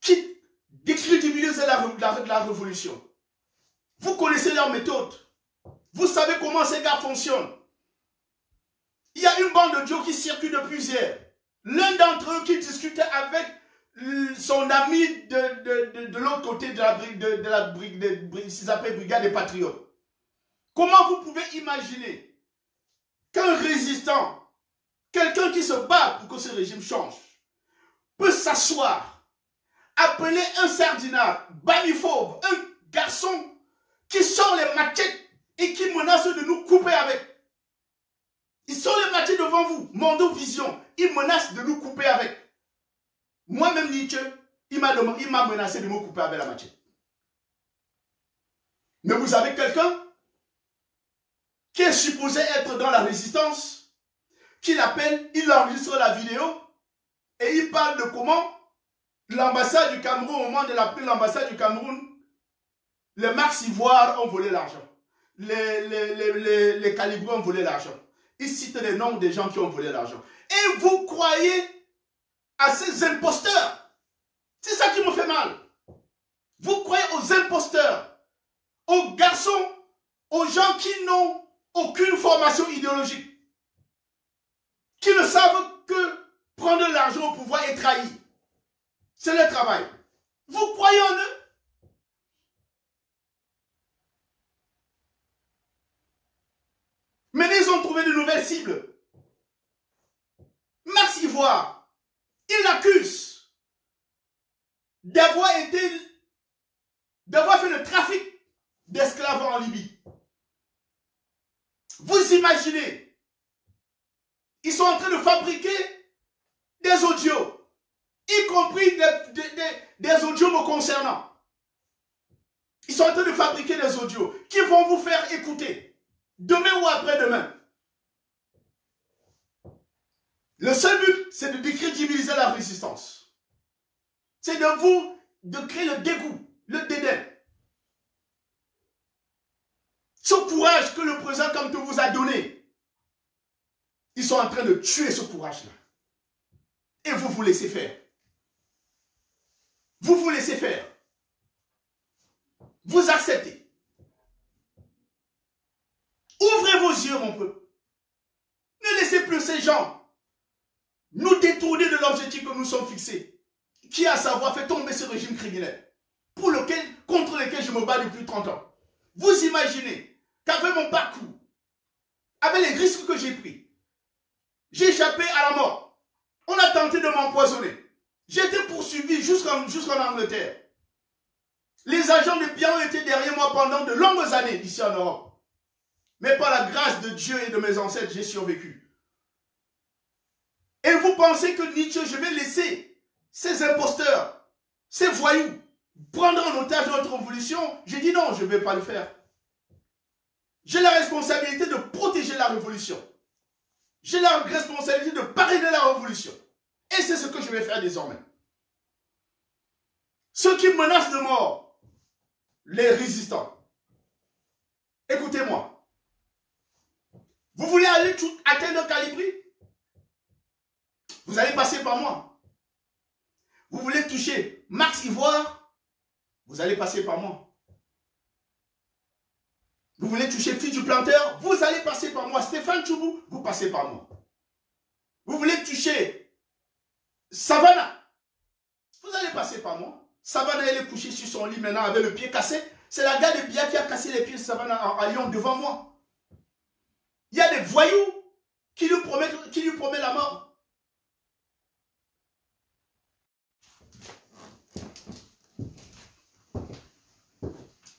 qui décrédibilise la révolution, Vous connaissez leur méthode. Vous savez comment ces gars fonctionnent. Il y a une bande de Dieu qui circule depuis hier. L'un d'entre eux qui discutait avec son ami de l'autre côté de la brigade des patriotes. Comment vous pouvez imaginer qu'un résistant, quelqu'un qui se bat pour que ce régime change, peut s'asseoir, appeler un sardinat, baniphobe, un garçon qui sort les machettes et qui menace de nous couper avec. Ils sort les machettes devant vous, Mondo Vision, il menace de nous couper avec. Moi-même, Nietzsche, il m'a menacé de me couper avec la machette. Mais vous avez quelqu'un qui est supposé être dans la résistance, qui l'appelle, il enregistre la vidéo et il parle de comment l'ambassade du Cameroun, au moment de l'ambassade du Cameroun, les Marx Ivoires ont volé l'argent. Les Calibrés ont volé l'argent. Il cite les noms des gens qui ont volé l'argent. Et vous croyez à ces imposteurs. C'est ça qui me fait mal. Vous croyez aux imposteurs, aux garçons, aux gens qui n'ont aucune formation idéologique, qui ne savent que prendre l'argent au pouvoir et trahir. C'est leur travail. Vous croyez en eux? Mais ils ont trouvé de nouvelles cibles. Marx Ivoire, il l'accuse d'avoir fait le trafic d'esclaves en Libye. Vous imaginez, ils sont en train de fabriquer des audios, y compris des audios me concernant. Ils sont en train de fabriquer des audios qui vont vous faire écouter. Demain ou après-demain. Le seul but, c'est de décrédibiliser la résistance. C'est de créer le dégoût, le dédain. Ce courage que le président Kamto vous a donné, ils sont en train de tuer ce courage-là. Et vous vous laissez faire. Vous vous laissez faire. Vous acceptez. Ouvrez vos yeux, mon peuple. Ne laissez plus ces gens nous détourner de l'objectif que nous sommes fixés, qui à savoir fait tomber ce régime criminel, contre lequel je me bats depuis 30 ans. Vous imaginez qu'avec mon parcours, avec les risques que j'ai pris, j'ai échappé à la mort. On a tenté de m'empoisonner. J'ai été poursuivi jusqu'en Angleterre. Les agents de Bian ont été derrière moi pendant de longues années ici en Europe. Mais par la grâce de Dieu et de mes ancêtres, j'ai survécu. Et vous pensez que Nietzsche, je vais laisser ces imposteurs, ces voyous, prendre en otage notre révolution? J'ai dit non, je ne vais pas le faire. J'ai la responsabilité de protéger la révolution. J'ai la responsabilité de parrainer la révolution. Et c'est ce que je vais faire désormais. Ceux qui menacent de mort, les résistants. Écoutez-moi. Vous voulez aller atteindre Calibri? Vous allez passer par moi. Vous voulez toucher Marx Ivoire? Vous allez passer par moi. Vous voulez toucher Fille du Planteur? Vous allez passer par moi. Stéphane Choubou, vous passez par moi. Vous voulez toucher Savannah? Vous allez passer par moi. Savannah, elle est couchée sur son lit maintenant avec le pied cassé. C'est la gare de Bia qui a cassé les pieds de Savannah à Lyon devant moi. Il y a des voyous qui lui promettent la mort.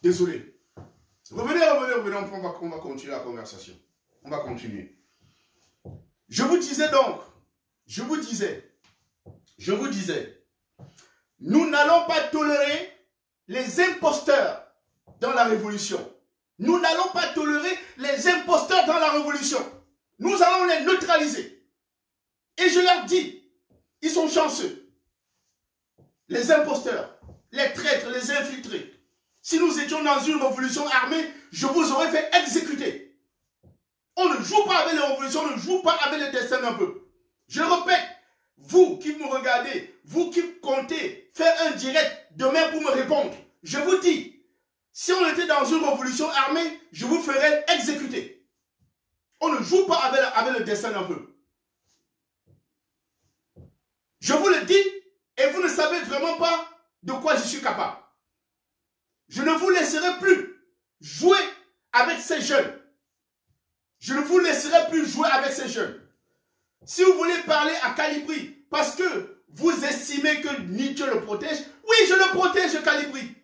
Désolé. Revenez, on va continuer la conversation. On va continuer. Je vous disais, nous n'allons pas tolérer les imposteurs dans la révolution. Nous n'allons pas tolérer les imposteurs dans la révolution. Nous allons les neutraliser. Et je leur dis, ils sont chanceux. Les imposteurs, les traîtres, les infiltrés. Si nous étions dans une révolution armée, je vous aurais fait exécuter. On ne joue pas avec les révolutions, on ne joue pas avec le destin d'un peuple. Je répète, vous qui me regardez, vous qui comptez faire un direct demain pour me répondre, je vous dis, Si on était dans une révolution armée, je vous ferais exécuter. On ne joue pas avec le destin d'un peuple. Je vous le dis, et vous ne savez vraiment pas de quoi je suis capable. Je ne vous laisserai plus jouer avec ces jeunes. Je ne vous laisserai plus jouer avec ces jeunes. Si vous voulez parler à Calibri, parce que vous estimez que Nietzsche le protège, oui, je le protège, Calibri.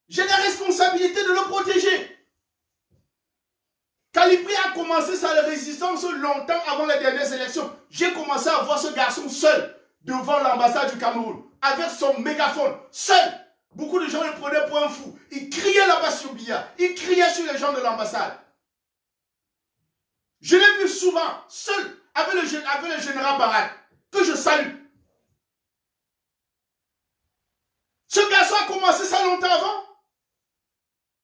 J'ai la responsabilité de le protéger. Calibri a commencé sa résistance longtemps avant les dernières élections. J'ai commencé à voir ce garçon seul devant l'ambassade du Cameroun, avec son mégaphone, seul. Beaucoup de gens le prenaient pour un fou. Il criait là-bas sur Biya. Il criait sur les gens de l'ambassade. Je l'ai vu souvent, seul, avec le général Barak, que je salue. Ce garçon a commencé ça longtemps avant.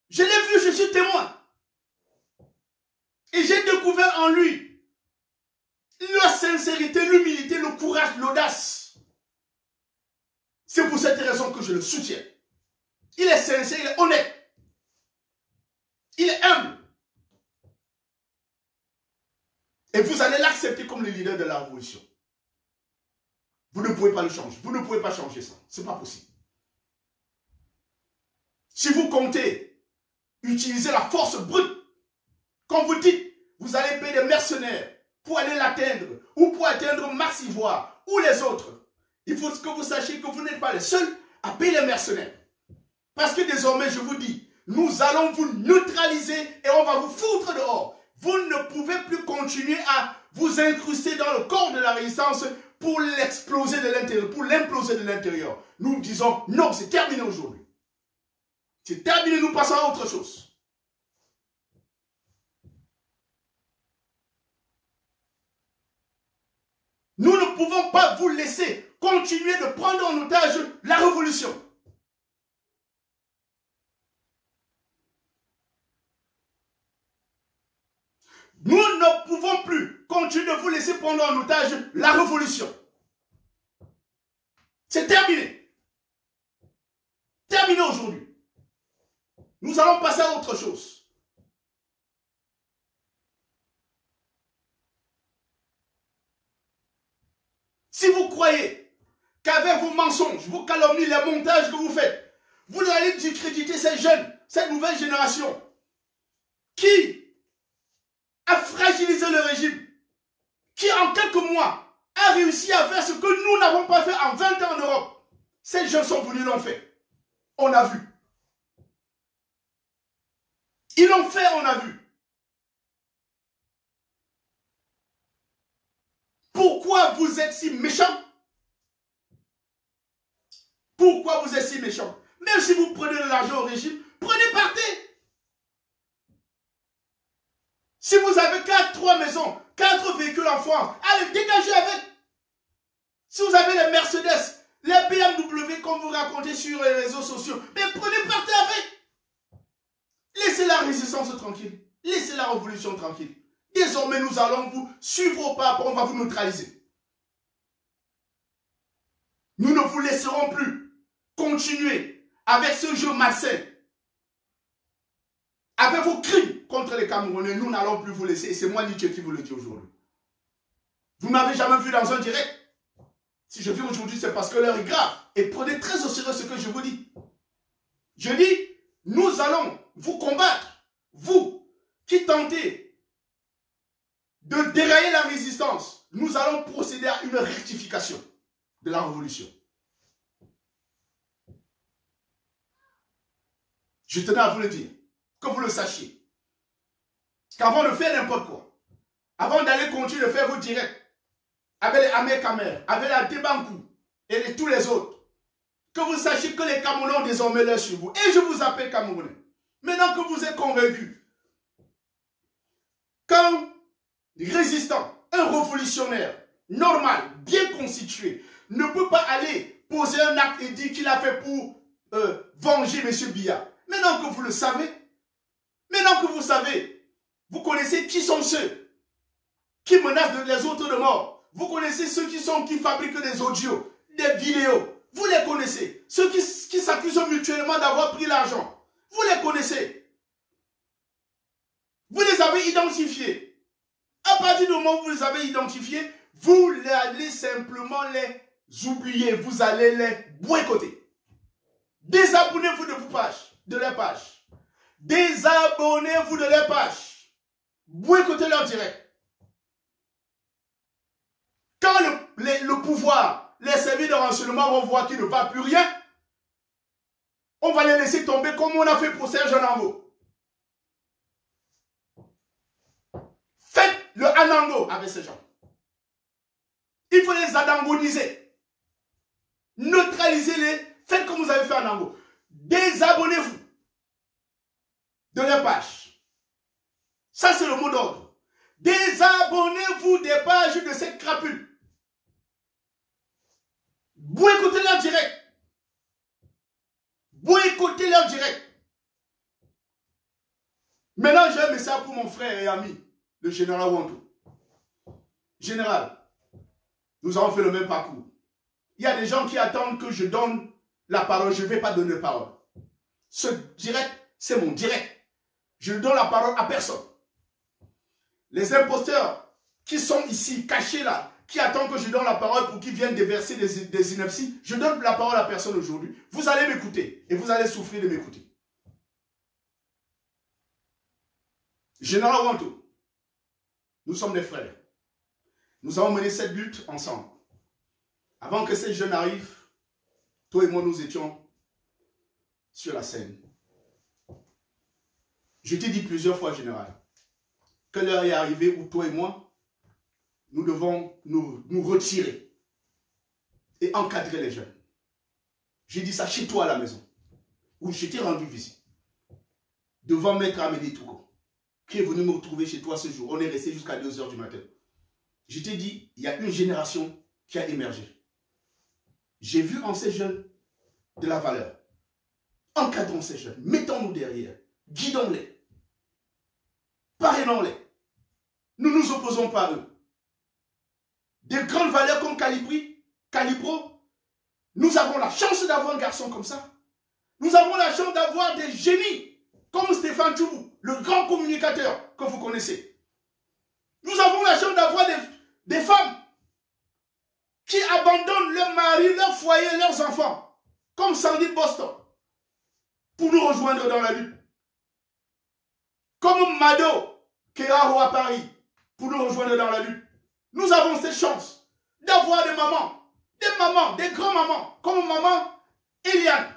Je l'ai vu, je suis témoin. Et j'ai découvert en lui la sincérité, l'humilité, le courage, l'audace. C'est pour cette raison que je le soutiens. Il est sincère, il est honnête. Il est humble. Et vous allez l'accepter comme le leader de la révolution. Vous ne pouvez pas le changer. Vous ne pouvez pas changer ça. Ce n'est pas possible. Si vous comptez utiliser la force brute, comme vous dites, vous allez payer des mercenaires pour aller l'atteindre, ou pour atteindre Max Ivoire, ou les autres. Il faut que vous sachiez que vous n'êtes pas les seuls à payer les mercenaires. Parce que désormais, je vous dis, nous allons vous neutraliser et on va vous foutre dehors. Vous ne pouvez plus continuer à vous incruster dans le corps de la résistance pour l'exploser de l'intérieur, pour l'imploser de l'intérieur. Nous disons, non, c'est terminé aujourd'hui. C'est terminé, nous passons à autre chose. Nous ne pouvons pas vous laisser continuer de prendre en otage la révolution. Nous ne pouvons plus continuer de vous laisser prendre en otage la révolution. C'est terminé. Terminé aujourd'hui. Nous allons passer à autre chose. Si vous croyez qu'avec vos mensonges, vos calomnies, les montages que vous faites, vous allez discréditer ces jeunes, cette nouvelle génération qui a fragilisé le régime, qui en quelques mois a réussi à faire ce que nous n'avons pas fait en 20 ans en Europe. Ces jeunes sont venus, l'ont fait. On a vu. Ils l'ont fait, on a vu. Pourquoi vous êtes si méchants? Pourquoi vous êtes si méchants? Même si vous prenez de l'argent au régime, prenez, partez. Si vous avez 3 maisons, 4 véhicules en France, allez, dégagez avec. Si vous avez les Mercedes, les BMW, comme vous racontez sur les réseaux sociaux, mais prenez, partez avec. Laissez la résistance tranquille. Laissez la révolution tranquille. Désormais, nous allons vous suivre au pas, on va vous neutraliser. Nous ne vous laisserons plus continuer avec ce jeu malsain. Avec vos crimes contre les Camerounais, nous n'allons plus vous laisser. Et c'est moi, Nietzsche, qui vous le dis aujourd'hui. Vous ne m'avez jamais vu dans un direct. Si je viens aujourd'hui, c'est parce que l'heure est grave. Et prenez très au sérieux ce que je vous dis. Je dis, nous allons vous combattre. Vous qui tentez de dérailler la résistance, nous allons procéder à une rectification de la révolution. Je tenais à vous le dire, que vous le sachiez. Qu'avant de faire n'importe quoi, avant d'aller continuer de faire vos directs avec les Ahmed Kamer, avec la Débankou et tous les autres, que vous sachiez que les Camerounais ont désormais l'œil sur vous. Et je vous appelle Camerounais. Maintenant que vous êtes convaincus qu'un résistant, un révolutionnaire normal, bien constitué, ne peut pas aller poser un acte et dire qu'il a fait pour venger M. Biya. Maintenant que vous le savez, maintenant que vous savez, vous connaissez qui sont ceux qui menacent les autres de mort. Vous connaissez ceux qui fabriquent des audios, des vidéos. Vous les connaissez. Ceux qui s'accusent mutuellement d'avoir pris l'argent. Vous les connaissez. Vous les avez identifiés. À partir du moment où vous les avez identifiés, vous allez simplement les oublier. Vous allez les boycotter. Désabonnez-vous de vos pages, de leurs pages. Désabonnez-vous de leurs pages. Boycottez leur direct. Quand le pouvoir, les services de renseignement vont voir qu'il ne va plus rien, on va les laisser tomber comme on a fait pour Serge Anango. Faites le Anango avec ces gens. Il faut les adangoniser. Neutralisez-les. Faites comme vous avez fait Anango. Désabonnez-vous de leur page. Ça, c'est le mot d'ordre. Désabonnez-vous des pages de cette crapule. Boycottez leur direct. Boycottez leur direct. Maintenant, j'ai un message pour mon frère et ami, le général Wantou. Général, nous avons fait le même parcours. Il y a des gens qui attendent que je donne la parole. Je ne vais pas donner la parole. Ce direct, c'est mon direct. Je ne donne la parole à personne. Les imposteurs qui sont ici, cachés là, qui attendent que je donne la parole pour qu'ils viennent déverser des inepties, je donne la parole à personne aujourd'hui. Vous allez m'écouter et vous allez souffrir de m'écouter. Général Wantou, nous sommes des frères. Nous avons mené cette lutte ensemble. Avant que ces jeunes arrivent, toi et moi, nous étions sur la scène. Je t'ai dit plusieurs fois, général, que l'heure est arrivée où toi et moi, nous devons nous retirer et encadrer les jeunes. J'ai dit ça chez toi à la maison, où je t'ai rendu visite, devant Maître Amédée Touko, qui est venu me retrouver chez toi ce jour. On est resté jusqu'à 2 h du matin. Je t'ai dit, il y a une génération qui a émergé. J'ai vu en ces jeunes de la valeur. Encadrons ces jeunes, mettons-nous derrière, guidons-les, parrainons-les. Nous ne nous opposons pas à eux. Des grandes valeurs comme Calipro, nous avons la chance d'avoir un garçon comme ça. Nous avons la chance d'avoir des génies comme Stéphane Toubou, le grand communicateur que vous connaissez. Nous avons la chance d'avoir des femmes qui abandonnent leur mari, leur foyer, leurs enfants, comme Sandy Boston, pour nous rejoindre dans la lutte. Comme Mado Keraro à Paris, pour nous rejoindre dans la lutte. Nous avons cette chance d'avoir des mamans, des grands-mamans, comme maman Eliane,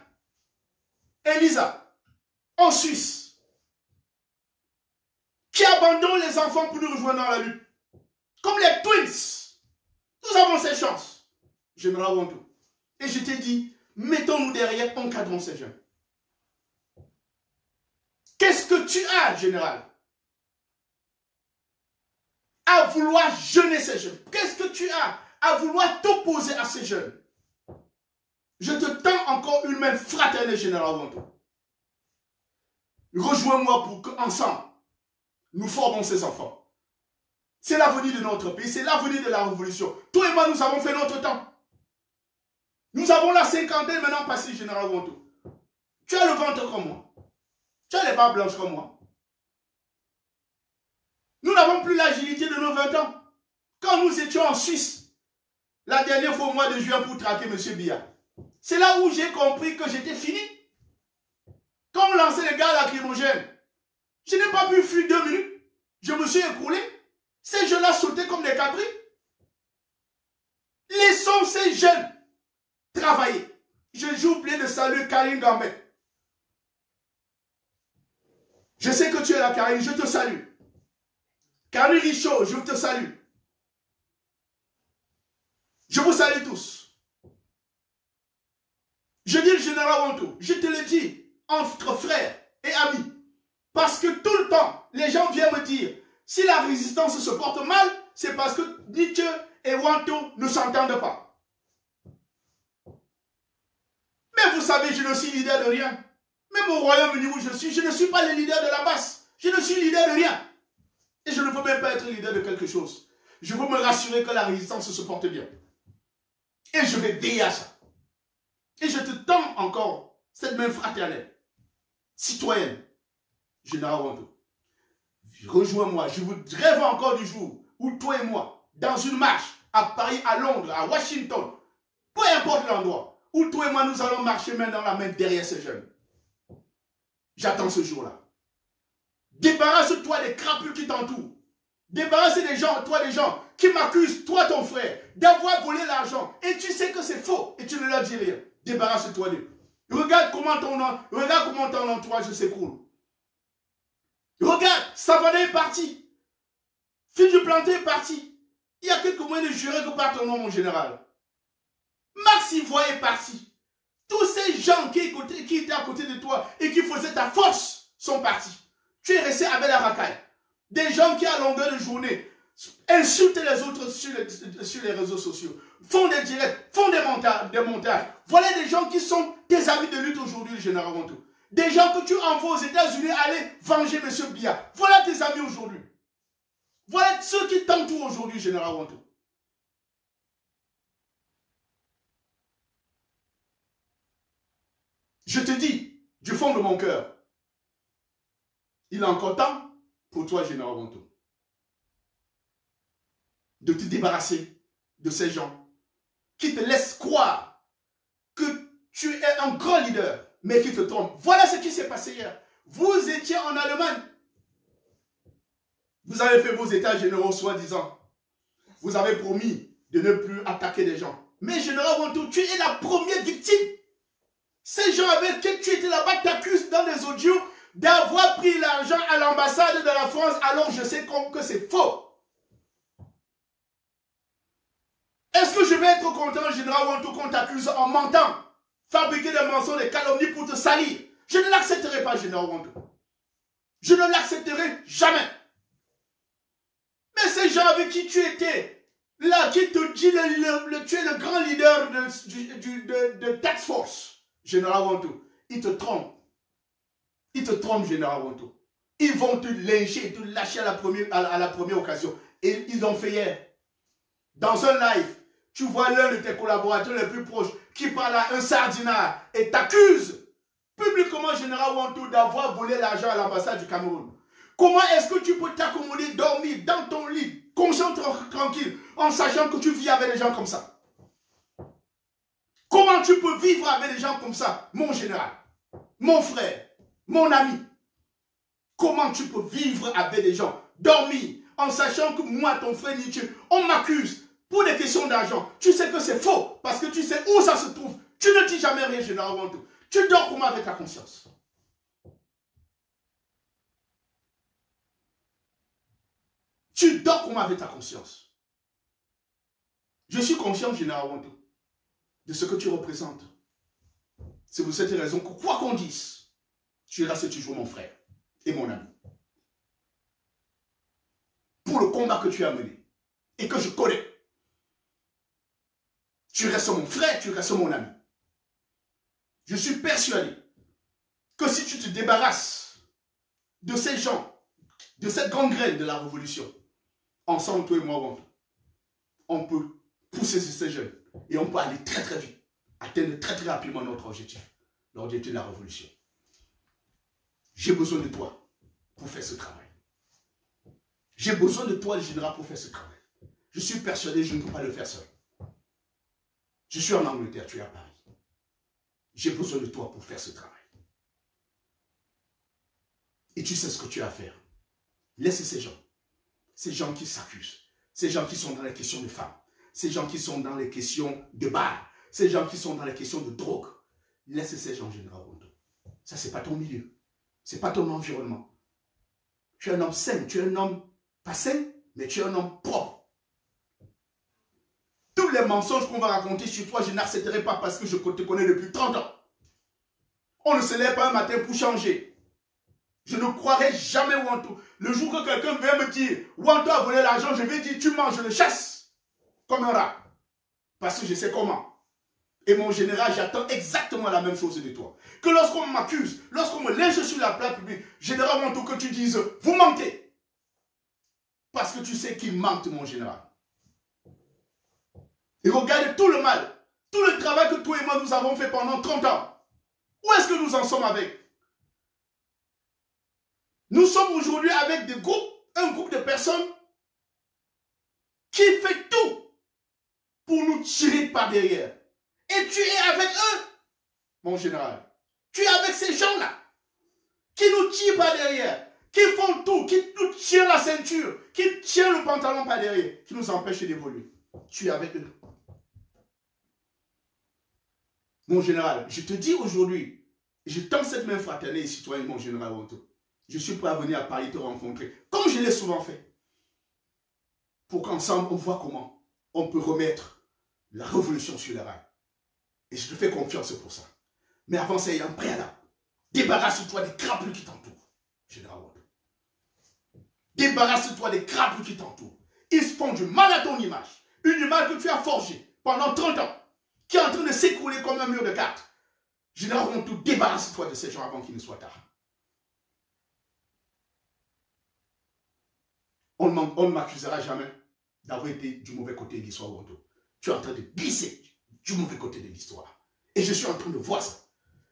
Elisa, en Suisse, qui abandonnent les enfants pour nous rejoindre dans la lutte. Comme les twins. Nous avons cette chance, Général Wantou. Et je t'ai dit, mettons-nous derrière, encadrons ces jeunes. Qu'est-ce que tu as, Général, à vouloir jeûner ces jeunes? Qu'est-ce que tu as à vouloir t'opposer à ces jeunes? Je te tends encore une main fraternelle, Général Wantou. Rejoins-moi pour qu'ensemble, nous formons ces enfants. C'est l'avenir de notre pays, c'est l'avenir de la révolution. Toi et moi, nous avons fait notre temps. Nous avons la cinquantaine maintenant passée, Général Wantou. Tu as le ventre comme moi. Tu as les barbes blanches comme moi. Nous n'avons plus l'agilité de nos 20 ans. Quand nous étions en Suisse, la dernière fois au mois de juin pour traquer M. Biya, c'est là où j'ai compris que j'étais fini. Quand on lançait les gars lacrymogènes, je n'ai pas pu fuir 2 minutes. Je me suis écroulé. Ces jeunes-là sautaient comme des cabris. Laissons ces jeunes travailler. J'ai oublié de saluer Karine Gambet. Je sais que tu es là, Karine, je te salue. Karine Richaud, je te salue. Je vous salue tous. Je dis le général Wantou, je te le dis, entre frères et amis. Parce que tout le temps, les gens viennent me dire, si la résistance se porte mal, c'est parce que Nietzsche et Wantou ne s'entendent pas. Mais vous savez, je ne suis leader de rien. Même au Royaume-Uni où je ne suis pas le leader de la basse. Je ne suis leader de rien. Et je ne veux même pas être leader de quelque chose. Je veux me rassurer que la résistance se porte bien. Et je vais veiller à ça. Et je te tends encore cette main fraternelle. citoyenne, général Wanto, rejoins-moi. Je vous rêve encore du jour où toi et moi, dans une marche, à Paris, à Londres, à Washington, peu importe l'endroit, où toi et moi, nous allons marcher main dans la main derrière ces jeunes. J'attends ce jour-là. Débarrasse-toi des crapules qui t'entourent. Débarrasse des gens, toi des gens qui m'accusent, toi ton frère, d'avoir volé l'argent. Et tu sais que c'est faux et tu ne leur dis rien. Débarrasse-toi d'eux. Regarde comment ton entourage s'écroule. Regarde, Savané est parti. Fille du planté est parti. Il y a quelques moyens de jurer que par ton nom, mon général. Max Ivoire est parti. Tous ces gens qui étaient à côté de toi et qui faisaient ta force sont partis. Tu es resté avec la racaille. Des gens qui, à longueur de journée, insultent les autres sur les réseaux sociaux, font des directs, font des montages. Voilà des gens qui sont tes amis de lutte aujourd'hui, le général Wanto. Des gens que tu envoies aux États-Unis aller venger M. Biya. Voilà tes amis aujourd'hui. Voilà ceux qui t'entourent aujourd'hui, général Wanto. Je te dis, du fond de mon cœur, il est encore temps pour toi, général Wanto, de te débarrasser de ces gens qui te laissent croire que tu es un grand leader, mais qui te trompent. Voilà ce qui s'est passé hier. Vous étiez en Allemagne. Vous avez fait vos états généraux soi-disant. Vous avez promis de ne plus attaquer les gens. Mais général Wanto, tu es la première victime. Ces gens avec qui tu étais là-bas t'accusent dans des audios d'avoir pris l'argent à l'ambassade de la France, alors je sais que c'est faux. Est-ce que je vais être content, général Wanto, qu'on t'accuse en mentant, fabriquer des mensonges, des calomnies pour te salir? Je ne l'accepterai pas, général Wanto. Je ne l'accepterai jamais. Mais ces gens avec qui tu étais, là, qui te dit tu es le grand leader de Task Force, général Wanto, ils te trompent. Ils te trompent, général Wanto. Ils vont te lyncher, te lâcher à la première occasion. Et ils l'ont fait hier. Dans un live, tu vois l'un de tes collaborateurs les plus proches qui parle à un sardinat et t'accuse publiquement, général Wanto, d'avoir volé l'argent à l'ambassade du Cameroun. Comment est-ce que tu peux t'accommoder, dormir dans ton lit, conscient, tranquille, en sachant que tu vis avec des gens comme ça? Comment tu peux vivre avec des gens comme ça, mon général, mon frère, mon ami? Comment tu peux vivre avec des gens, dormir, en sachant que moi, ton frère Nietzsche, on m'accuse pour des questions d'argent? Tu sais que c'est faux, parce que tu sais où ça se trouve. Tu ne dis jamais rien, général Wanto. Tu dors comment avec ta conscience? Tu dors comment avec ta conscience? Je suis conscient, général Wanto, de ce que tu représentes. C'est pour cette raison que, quoi qu'on dise, tu restes toujours mon frère et mon ami. Pour le combat que tu as mené et que je connais, tu restes mon frère, tu restes mon ami. Je suis persuadé que si tu te débarrasses de ces gens, de cette gangrène de la révolution, ensemble, toi et moi, Wanto, on peut pousser ces jeunes et on peut aller très très vite, atteindre très très rapidement notre objectif, l'objectif de la révolution. J'ai besoin de toi pour faire ce travail. J'ai besoin de toi, le général, pour faire ce travail. Je suis persuadé que je ne peux pas le faire seul. Je suis en Angleterre, tu es à Paris. J'ai besoin de toi pour faire ce travail. Et tu sais ce que tu as à faire. Laisse ces gens qui s'accusent, ces gens qui sont dans les questions de femmes, ces gens qui sont dans les questions de bar, ces gens qui sont dans les questions de drogue. Laisse ces gens, général Wanto. Ça, ce n'est pas ton milieu. Ce n'est pas ton environnement. Tu es un homme sain, tu es un homme pas sain, mais tu es un homme propre. Tous les mensonges qu'on va raconter sur toi, je n'accepterai pas parce que je te connais depuis 30 ans. On ne se lève pas un matin pour changer. Je ne croirai jamais Wanto. Le jour que quelqu'un vient me dire Wanto a volé l'argent, je vais dire tu manges, je le chasse comme un rat. Parce que je sais comment. Et mon général, j'attends exactement la même chose de toi. Que lorsqu'on m'accuse, lorsqu'on me lynche sur la place publique, général Wanto, que tu dises vous mentez. Parce que tu sais qu'il mente, mon général. Et regarde tout le mal, tout le travail que toi et moi nous avons fait pendant 30 ans. Où est-ce que nous en sommes avec? Nous sommes aujourd'hui avec des groupes, un groupe de personnes qui fait tout pour nous tirer par derrière. Et tu es avec eux, mon général. Tu es avec ces gens-là qui nous tirent par derrière, qui font tout, qui nous tirent la ceinture, qui tirent le pantalon par derrière, qui nous empêchent d'évoluer. Tu es avec eux. Mon général, je te dis aujourd'hui, je tends cette main fraternelle et citoyenne, mon général Wanto. Je suis prêt à venir à Paris te rencontrer, comme je l'ai souvent fait, pour qu'ensemble on voit comment on peut remettre la révolution sur les rails. Et je te fais confiance pour ça. Mais avant ça, il y a un préalable. Débarrasse-toi des crapules qui t'entourent, général Wanto. Débarrasse-toi des crapules qui t'entourent. Ils se font du mal à ton image. Une image que tu as forgée pendant 30 ans, qui est en train de s'écrouler comme un mur de cartes. Général Wanto, débarrasse-toi de ces gens avant qu'il ne soit tard. On ne m'accusera jamais d'avoir été du mauvais côté de l'histoire, Wanto. Tu es en train de glisser du mauvais côté de l'histoire. Et je suis en train de voir ça.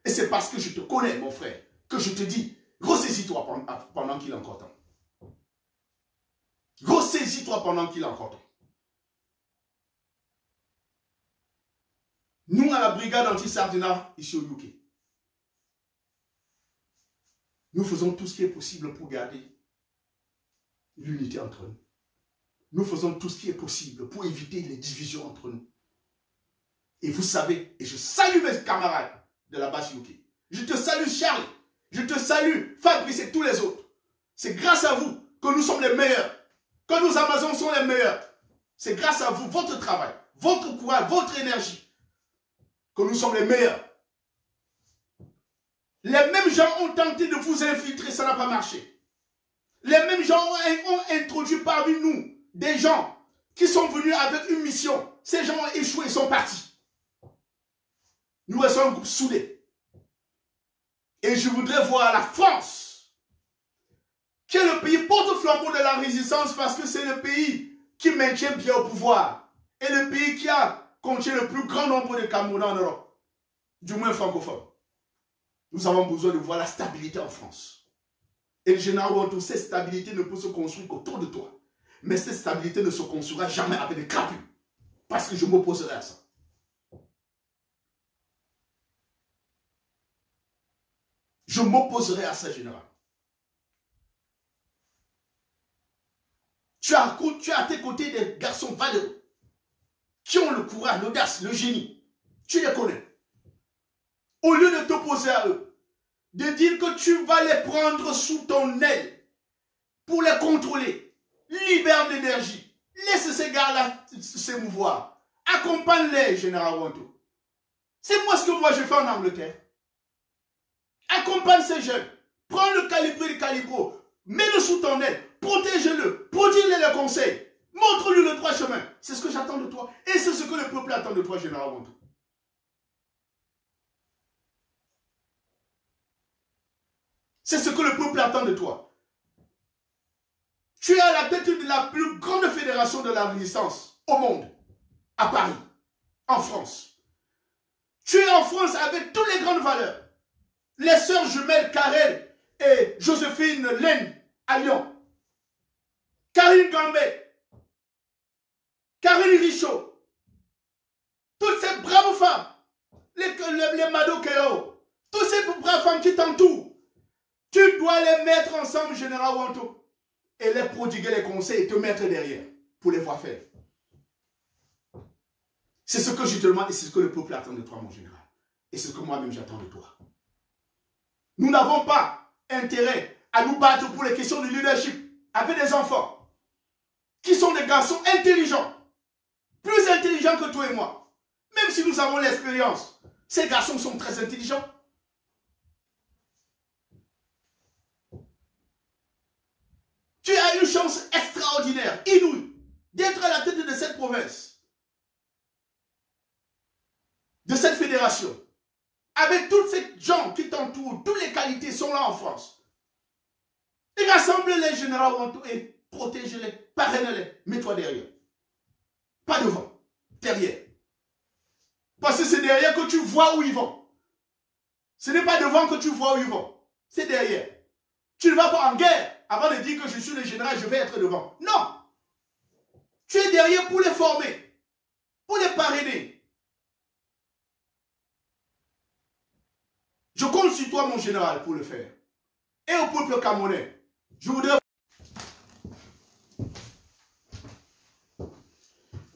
Et c'est parce que je te connais, mon frère, que je te dis, ressaisis-toi pendant qu'il est encore temps. Ressaisis-toi pendant qu'il est encore temps. Nous, à la brigade anti-Sardina, ici au UK, nous faisons tout ce qui est possible pour garder l'unité entre nous. Nous faisons tout ce qui est possible pour éviter les divisions entre nous. Et vous savez, et je salue mes camarades de la base UK. Je te salue Charles, je te salue Fabrice et tous les autres. C'est grâce à vous que nous sommes les meilleurs, que nos Amazones sont les meilleurs. C'est grâce à vous, votre travail, votre courage, votre énergie, que nous sommes les meilleurs. Les mêmes gens ont tenté de vous infiltrer, ça n'a pas marché. Les mêmes gens ont introduit parmi nous des gens qui sont venus avec une mission. Ces gens ont échoué, ils sont partis. Nous restons un groupe soudé. Et je voudrais voir la France, qui est le pays porte-flambeau de la résistance, parce que c'est le pays qui maintient bien au pouvoir. Et le pays qui a contient le plus grand nombre de Camerounais en Europe, du moins francophones. Nous avons besoin de voir la stabilité en France. Et le général Wanto, cette stabilité ne peut se construire qu'autour de toi. Mais cette stabilité ne se construira jamais avec des crapules. Parce que je m'opposerai à ça. Je m'opposerai à ça, général. Tu as à tes côtés des garçons valeureux qui ont le courage, l'audace, le génie. Tu les connais. Au lieu de t'opposer à eux, de dire que tu vas les prendre sous ton aile pour les contrôler, libère l'énergie, laisse ces gars-là s'émouvoir, accompagne-les, général Wanto. C'est moi ce que moi je fais en Angleterre. Accompagne ces jeunes, prends le calibré, le calibro, mets-le sous ton aile, protège-le, prodigue-le les conseils, montre-lui le droit chemin. C'est ce que j'attends de toi et c'est ce que le peuple attend de toi, général Wanto. C'est ce que le peuple attend de toi. Tu es à la tête de la plus grande fédération de la résistance au monde, à Paris, en France. Tu es en France avec toutes les grandes valeurs. Les sœurs jumelles Karel et Joséphine Laine à Lyon. Karine Gambé, Karine Richaud. Toutes ces braves femmes, les Mado Keo, toutes ces braves femmes qui t'entourent. Tu dois les mettre ensemble, général Wanto, et les prodiguer les conseils et te mettre derrière pour les voir faire. C'est ce que je te demande et c'est ce que le peuple attend de toi, mon général. Et c'est ce que moi-même j'attends de toi. Nous n'avons pas intérêt à nous battre pour les questions de leadership avec des enfants qui sont des garçons intelligents, plus intelligents que toi et moi. Même si nous avons l'expérience, ces garçons sont très intelligents. Tu as une chance extraordinaire, inouïe, d'être à la tête de cette province, de cette fédération. Avec tous ces gens qui t'entourent, toutes les qualités sont là en France. Et rassemble-les, général Wanto, et protège-les, parraine-les, mets-toi derrière. Pas devant, derrière. Parce que c'est derrière que tu vois où ils vont. Ce n'est pas devant que tu vois où ils vont, c'est derrière. Tu ne vas pas en guerre avant de dire que je suis le général, je vais être devant. Non. Tu es derrière pour les former, pour les parrainer. Je compte sur toi, mon général, pour le faire. Et au peuple camerounais, je voudrais...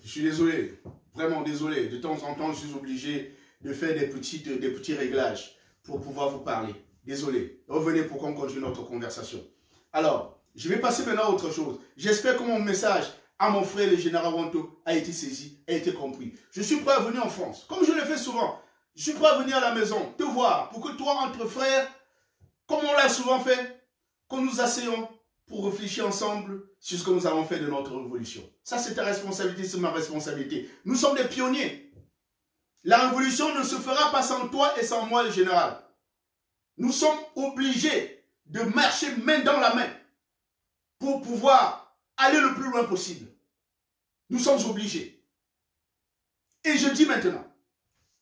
Je suis désolé, vraiment désolé. De temps en temps, je suis obligé de faire des petits réglages pour pouvoir vous parler. Désolé. Revenez pour qu'on continue notre conversation. Alors, je vais passer maintenant à autre chose. J'espère que mon message à mon frère, le général Wanto, a été saisi, a été compris. Je suis prêt à venir en France, comme je le fais souvent. Je suis prêt à venir à la maison, te voir, pour que toi, entre frères, comme on l'a souvent fait, que nous asseyons pour réfléchir ensemble sur ce que nous avons fait de notre révolution. Ça, c'est ta responsabilité, c'est ma responsabilité. Nous sommes des pionniers. La révolution ne se fera pas sans toi et sans moi, le général. Nous sommes obligés de marcher main dans la main pour pouvoir aller le plus loin possible. Nous sommes obligés. Et je dis maintenant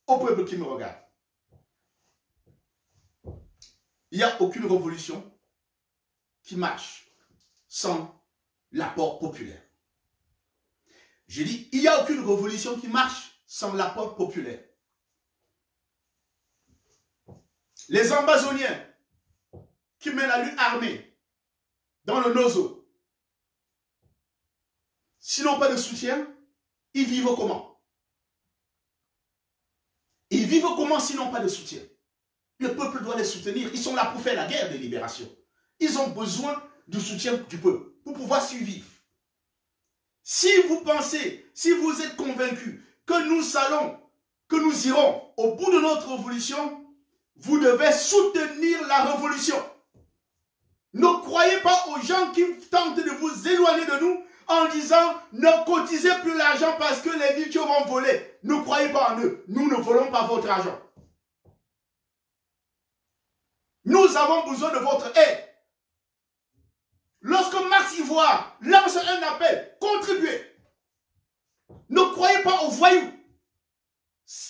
au peuple qui me regarde, il n'y a aucune révolution qui marche sans l'apport populaire. Je dis, il n'y a aucune révolution qui marche sans l'apport populaire. Les ambazoniens qui mènent la lutte armée dans le Nozo, s'ils n'ont pas de soutien, ils vivent comment? Ils vivent comment s'ils n'ont pas de soutien? Le peuple doit les soutenir. Ils sont là pour faire la guerre de libération. Ils ont besoin du soutien du peuple pour pouvoir survivre. Si vous pensez, si vous êtes convaincus que nous irons au bout de notre révolution, vous devez soutenir la révolution. Ne croyez pas aux gens qui tentent de vous éloigner de nous en disant ne cotisez plus l'argent parce que les militaires vont voler. Ne croyez pas en eux. Nous ne volons pas votre argent. Nous avons besoin de votre aide. Lorsque Max Ivoire lance un appel, contribuez. Ne croyez pas aux voyous.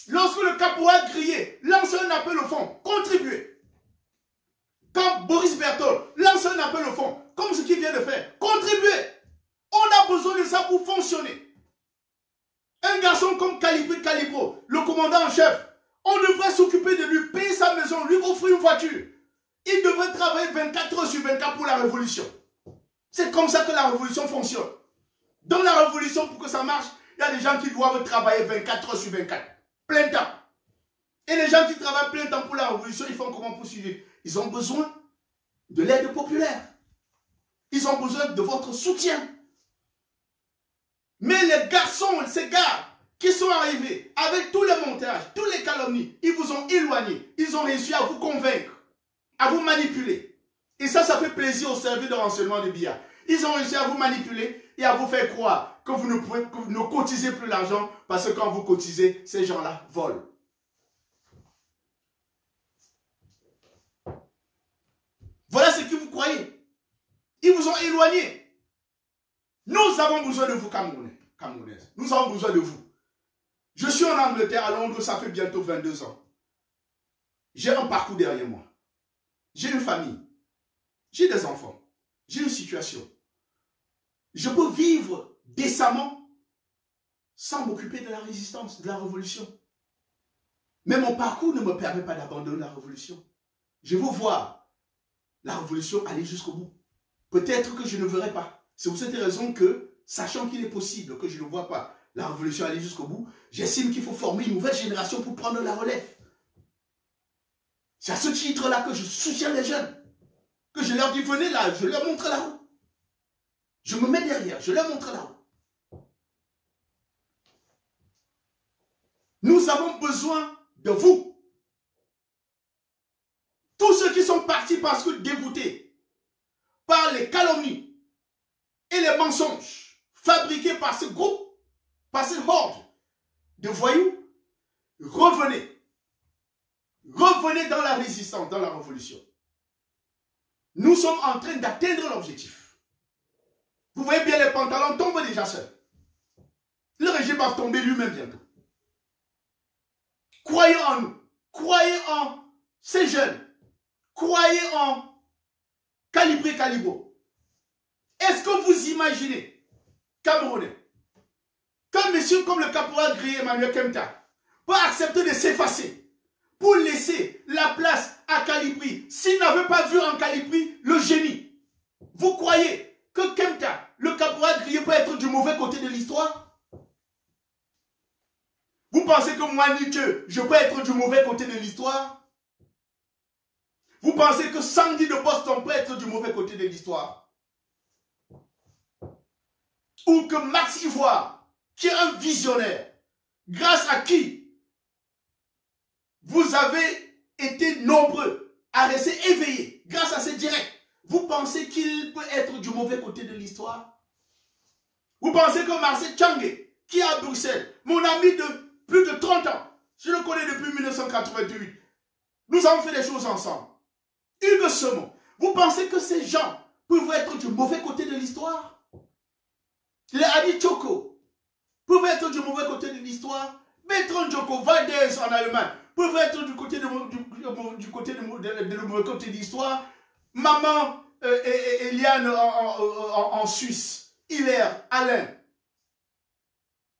Lorsque le caporal Grillé lance un appel au fond, contribuez. Quand Boris Berthold lance un appel au fond, comme ce qu'il vient de faire, contribuez. On a besoin de ça pour fonctionner. Un garçon comme Calibro, le commandant en chef, on devrait s'occuper de lui, payer sa maison, lui offrir une voiture. Il devrait travailler 24 heures sur 24 pour la révolution. C'est comme ça que la révolution fonctionne. Dans la révolution, pour que ça marche, il y a des gens qui doivent travailler 24 heures sur 24. Plein temps. Et les gens qui travaillent plein temps pour la révolution, ils font comment pour suivre? Ils ont besoin de l'aide populaire. Ils ont besoin de votre soutien. Mais les garçons, ces gars qui sont arrivés avec tous les montages, tous les calomnies, ils vous ont éloigné. Ils ont réussi à vous convaincre, à vous manipuler. Et ça fait plaisir au service de renseignement de Biya. Ils ont réussi à vous manipuler et à vous faire croire que vous ne cotisez plus l'argent parce que quand vous cotisez, ces gens-là volent. Voilà ce que vous croyez. Ils vous ont éloigné. Nous avons besoin de vous, Camerounais, Camerounaises. Nous avons besoin de vous. Je suis en Angleterre, à Londres, ça fait bientôt 22 ans. J'ai un parcours derrière moi. J'ai une famille. J'ai des enfants. J'ai une situation. Je peux vivre décemment sans m'occuper de la résistance, de la révolution. Mais mon parcours ne me permet pas d'abandonner la révolution. Je veux voir la révolution aller jusqu'au bout. Peut-être que je ne verrai pas. C'est pour cette raison que, sachant qu'il est possible que je ne vois pas la révolution aller jusqu'au bout, j'estime qu'il faut former une nouvelle génération pour prendre la relève. C'est à ce titre-là que je soutiens les jeunes. Que je leur dis, venez là, je leur montre la route. Je me mets derrière, je leur montre la route. Nous avons besoin de vous. Tous ceux qui sont partis parce que dégoûtés par les calomnies et les mensonges fabriqués par ce groupe, par cette horde de voyous, revenez. Revenez dans la résistance, dans la révolution. Nous sommes en train d'atteindre l'objectif. Vous voyez bien, les pantalons tombent déjà seuls. Le régime va tomber lui-même bientôt. Croyez en nous. Croyez en ces jeunes. Croyez en Calibré Calibo. Est-ce que vous imaginez, Camerounais, qu'un monsieur comme le caporal Gris Emmanuel Kemta peut accepter de s'effacer pour laisser la place à Calibri s'il n'avait pas vu en Calibri le génie? Vous croyez que Kemta, le caporal Gris, peut être du mauvais côté de l'histoire? Vous pensez que moi, Nietzsche, je peux être du mauvais côté de l'histoire? Vous pensez que Sandy de Boston peut être du mauvais côté de l'histoire? Ou que Max Ivoire, qui est un visionnaire, grâce à qui vous avez été nombreux à rester éveillés, grâce à ces directs, vous pensez qu'il peut être du mauvais côté de l'histoire? Vous pensez que Marcel Tchangé, qui est à Bruxelles, mon ami de plus de 30 ans, je le connais depuis 1988, nous avons fait des choses ensemble. Hugues Semon, vous pensez que ces gens peuvent être du mauvais côté de l'histoire? Les Adi Choco peuvent être du mauvais côté de l'histoire? Bertrand Joko, Valdez en Allemagne peuvent être du côté de mauvais côté de l'histoire? Maman Eliane en Suisse, Hilaire, Alain,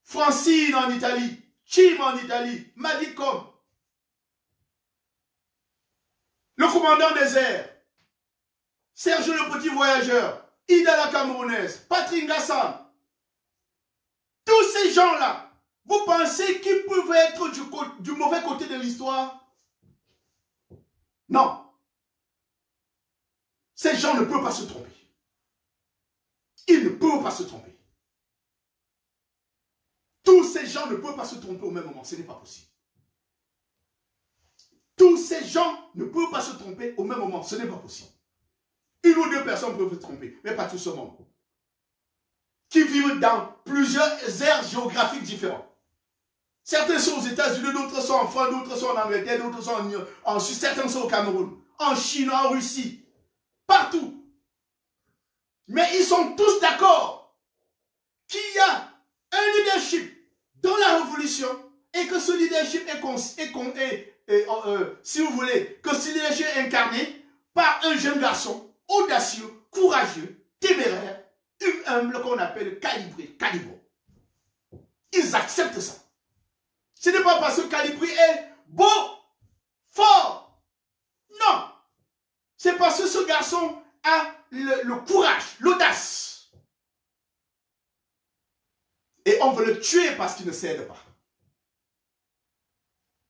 Francine en Italie, Chim en Italie, Madikom, le commandant des airs, Serge le petit voyageur, Ida la Camerounaise, Patrick Gassan, tous ces gens-là, vous pensez qu'ils peuvent être du mauvais côté de l'histoire? Non. Ces gens ne peuvent pas se tromper. Ils ne peuvent pas se tromper. Tous ces gens ne peuvent pas se tromper au même moment. Ce n'est pas possible. Tous ces gens ne peuvent pas se tromper au même moment. Ce n'est pas possible. Une ou deux personnes peuvent se tromper, mais pas tout ce monde. Qui vivent dans plusieurs aires géographiques différentes. Certains sont aux États-Unis, d'autres sont en France, d'autres sont en Angleterre, d'autres sont en Suisse, certains sont au Cameroun, en Chine, en Russie, partout. Mais ils sont tous d'accord qu'il y a un leadership dans la révolution et que ce leadership si vous voulez, que ce leadership est incarné par un jeune garçon audacieux, courageux, téméraire, humble qu'on appelle Calibré, Calibo. Ils acceptent ça. Ce n'est pas parce que Calibri est beau, fort. Non. C'est parce que ce garçon a le courage, l'audace. Et on veut le tuer parce qu'il ne cède pas.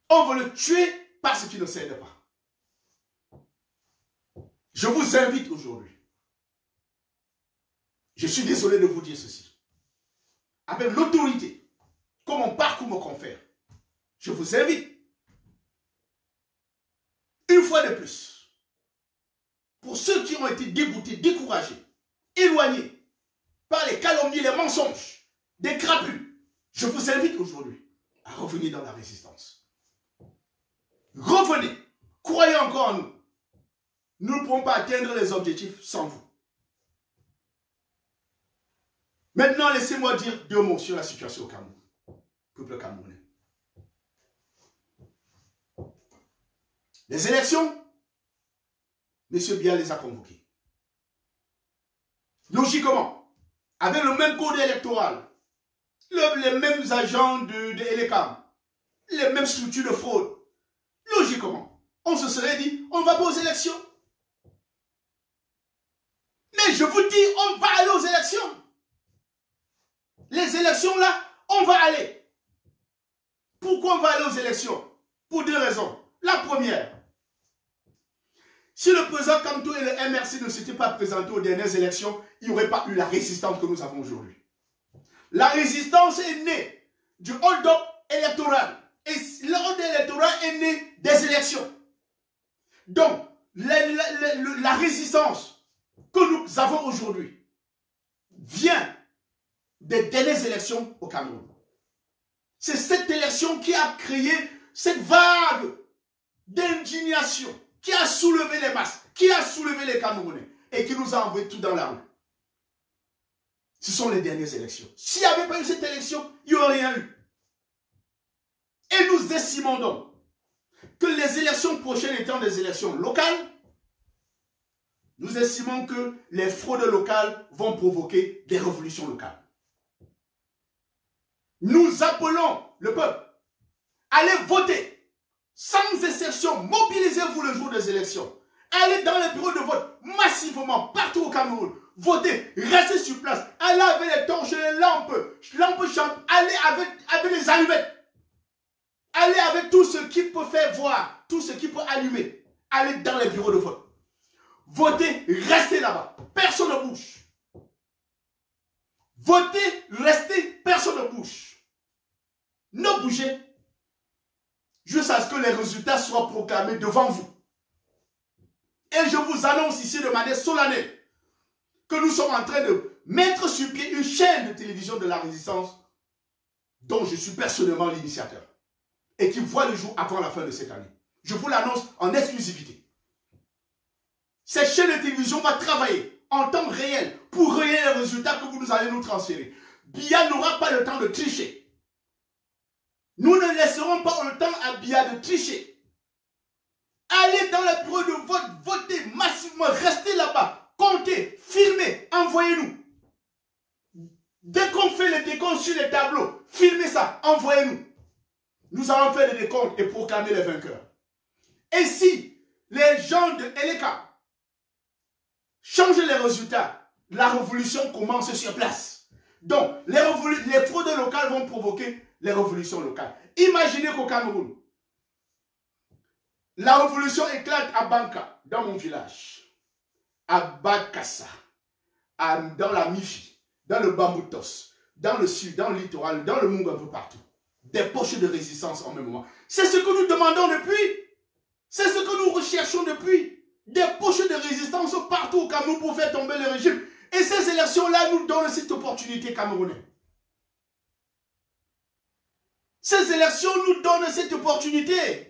On veut le tuer parce qu'il ne cède pas. Je vous invite aujourd'hui. Je suis désolé de vous dire ceci. Avec l'autorité que mon parcours me confère, je vous invite, une fois de plus, pour ceux qui ont été dégoûtés, découragés, éloignés par les calomnies, les mensonges, des crapus, je vous invite aujourd'hui à revenir dans la résistance. Revenez, croyez encore en nous. Nous ne pourrons pas atteindre les objectifs sans vous. Maintenant, laissez-moi dire deux mots sur la situation au Cameroun, peuple camerounais. Les élections, M. Biya les a convoquées. Logiquement, avec le même code électoral, les mêmes agents de ELECAM, les mêmes structures de fraude, logiquement, on se serait dit, on va pas aux élections. Mais je vous dis, on va aller aux élections. Les élections là, on va aller. Pourquoi on va aller aux élections? Pour deux raisons. La première, si le président Kamto et le MRC ne s'étaient pas présentés aux dernières élections, il n'y aurait pas eu la résistance que nous avons aujourd'hui. La résistance est née du hold-up électoral. Et le hold-up électoral est né des élections. Donc, la résistance que nous avons aujourd'hui vient des dernières élections au Cameroun. C'est cette élection qui a créé cette vague d'indignation, qui a soulevé les masses, qui a soulevé les Camerounais et qui nous a envoyé tout dans la rue. Ce sont les dernières élections. S'il n'y avait pas eu cette élection, il n'y aurait rien eu. Et nous estimons donc que les élections prochaines étant des élections locales, nous estimons que les fraudes locales vont provoquer des révolutions locales. Nous appelons le peuple à aller voter sans exception. Mobilisez-vous le jour des élections. Allez dans les bureaux de vote massivement partout au Cameroun. Votez, restez sur place. Allez avec les torches, les lampes champ. Allez avec les allumettes. Allez avec tout ce qui peut faire voir, tout ce qui peut allumer. Allez dans les bureaux de vote. Votez, restez là-bas. Personne ne bouge. Votez, restez, personne ne bouge. Ne bougez. Jusqu'à ce que les résultats soient proclamés devant vous. Et je vous annonce ici de manière solennelle que nous sommes en train de mettre sur pied une chaîne de télévision de la résistance dont je suis personnellement l'initiateur et qui voit le jour avant la fin de cette année. Je vous l'annonce en exclusivité. Cette chaîne de télévision va travailler en temps réel pour relayer les résultats que vous nous allez nous transférer. Biya n'aura pas le temps de tricher. Nous ne laisserons pas le temps à Biya de tricher. Allez dans les bureaux de vote, votez massivement, restez là-bas, comptez, filmez, envoyez-nous. Dès qu'on fait le décompte sur les tableaux, filmez ça, envoyez-nous. Nous allons faire des décomptes et proclamer les vainqueurs. Et si les gens de Eleka changent les résultats, la révolution commence sur place. Donc, les fraudes locales vont provoquer les révolutions locales. Imaginez qu'au Cameroun, la révolution éclate à Banka, dans mon village, à Bakassa, dans la Mifi, dans le Bamboutos, dans le sud, dans le littoral, dans le Mung, un peu partout. Des poches de résistance en même moment. C'est ce que nous demandons depuis. C'est ce que nous recherchons depuis. Des poches de résistance partout au Cameroun pour faire tomber le régime. Et ces élections-là nous donnent cette opportunité camerounaise. Ces élections nous donnent cette opportunité.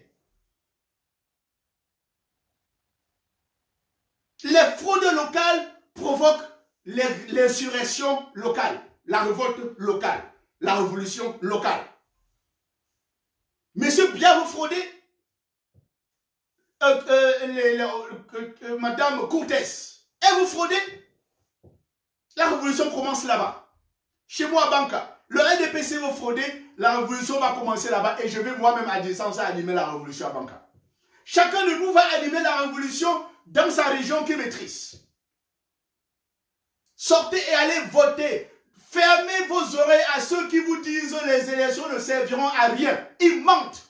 Les fraudes locales provoquent l'insurrection locale, la révolte locale, la révolution locale. Monsieur Biya, vous fraudez Madame Cortès, et vous fraudez. La révolution commence là-bas. Chez moi à Banka, le RDPC vous fraudez, la révolution va commencer là-bas et je vais moi-même à distance animer la révolution à Banka. Chacun de nous va animer la révolution dans sa région qu'il maîtrise. Sortez et allez voter. Fermez vos oreilles à ceux qui vous disent que les élections ne serviront à rien. Ils mentent.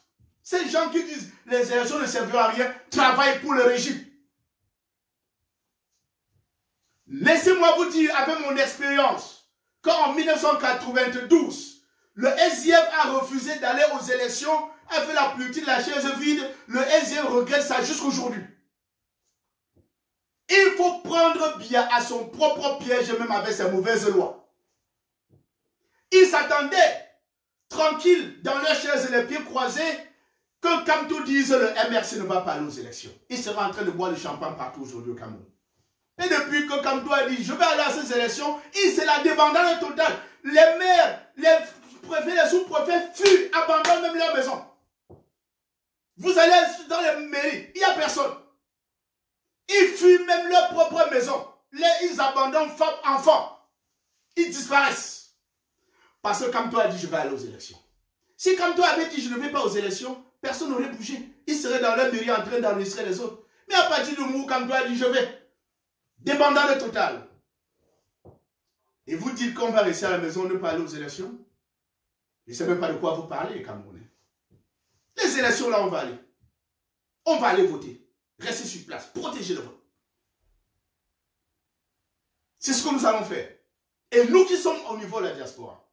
Ces gens qui disent que les élections ne serviront à rien travaillent pour le régime. Laissez-moi vous dire avec mon expérience qu'en 1992, le SDF a refusé d'aller aux élections, a fait la politique de la chaise vide. Le SDF regrette ça jusqu'aujourd'hui. Il faut prendre Biya à son propre piège, même avec ses mauvaises lois. Ils s'attendaient, tranquilles, dans leur chaise les pieds croisés, que Kamto dise le MRC ne va pas aller aux élections. Il sera en train de boire le champagne partout aujourd'hui au Cameroun. Et depuis que Kamto a dit je vais aller à ces élections, c'est la débandade totale. Les maires, les préfets, les sous-préfets fuient, abandonnent même leur maison. Vous allez dans les mairies, il n'y a personne. Ils fuient même leur propre maison. Ils abandonnent femmes, enfants. Ils disparaissent. Parce que Kamto a dit je vais aller aux élections. Si Kamto avait dit je ne vais pas aux élections, personne n'aurait bougé. Ils seraient dans leur mairie en train d'enregistrer les autres. Mais à partir du moment où Kamto a dit je vais, débandade totale. Et vous dites qu'on va rester à la maison, ne pas aller aux élections? Je ne sais même pas de quoi vous parlez, les Camerounais. Les élections, là, on va aller. On va aller voter. Rester sur place. Protéger le vote. C'est ce que nous allons faire. Et nous qui sommes au niveau de la diaspora,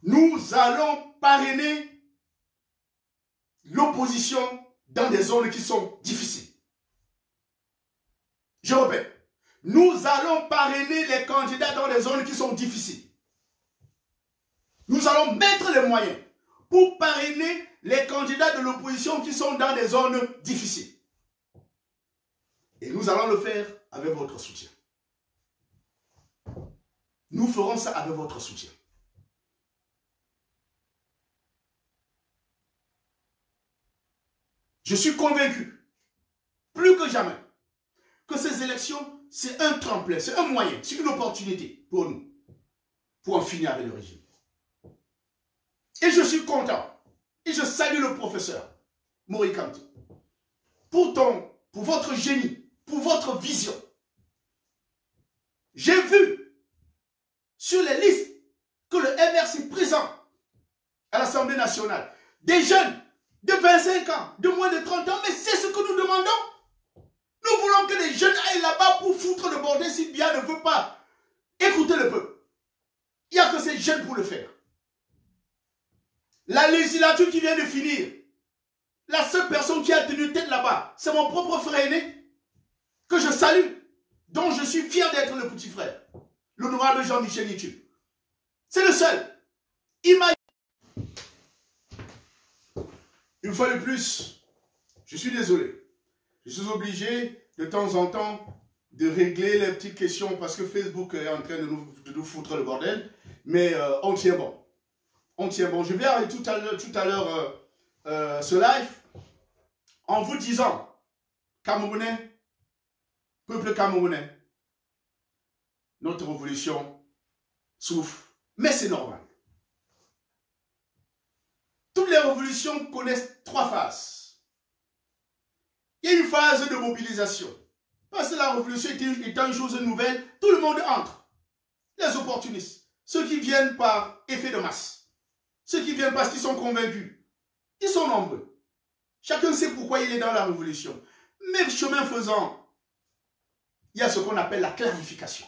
nous allons parrainer l'opposition dans des zones qui sont difficiles. Je répète, nous allons parrainer les candidats dans des zones qui sont difficiles. Nous allons mettre les moyens pour parrainer les candidats de l'opposition qui sont dans des zones difficiles. Et nous allons le faire avec votre soutien. Nous ferons ça avec votre soutien. Je suis convaincu, plus que jamais, que ces élections, c'est un tremplin, c'est un moyen, c'est une opportunité pour nous, pour en finir avec le régime. Et je suis content, et je salue le professeur Morice Kamto pour votre génie, pour votre vision. J'ai vu sur les listes que le MRC présent à l'Assemblée nationale, des jeunes de 25 ans, de moins de 30 ans, mais c'est ce que nous demandons. Nous voulons que les jeunes aillent là-bas pour foutre le bordel si Biya ne veut pas écouter le peuple. Il n'y a que ces jeunes pour le faire. La législature qui vient de finir, la seule personne qui a tenu tête là-bas, c'est mon propre frère aîné, que je salue, dont je suis fier d'être le petit frère, l'honorable Jean-Michel Nitu. C'est le seul. Une fois de plus, je suis désolé. Je suis obligé de temps en temps de régler les petites questions parce que Facebook est en train de nous foutre le bordel. Mais on tient bon. On tient bon. Je vais arrêter tout à l'heure ce live en vous disant, Camerounais, peuple camerounais, notre révolution souffre. Mais c'est normal. Toutes les révolutions connaissent trois phases. Il y a une phase de mobilisation. Parce que la révolution étant une chose nouvelle, tout le monde entre. Les opportunistes, ceux qui viennent par effet de masse, ceux qui viennent parce qu'ils sont convaincus, ils sont nombreux. Chacun sait pourquoi il est dans la révolution. Mais chemin faisant, il y a ce qu'on appelle la clarification.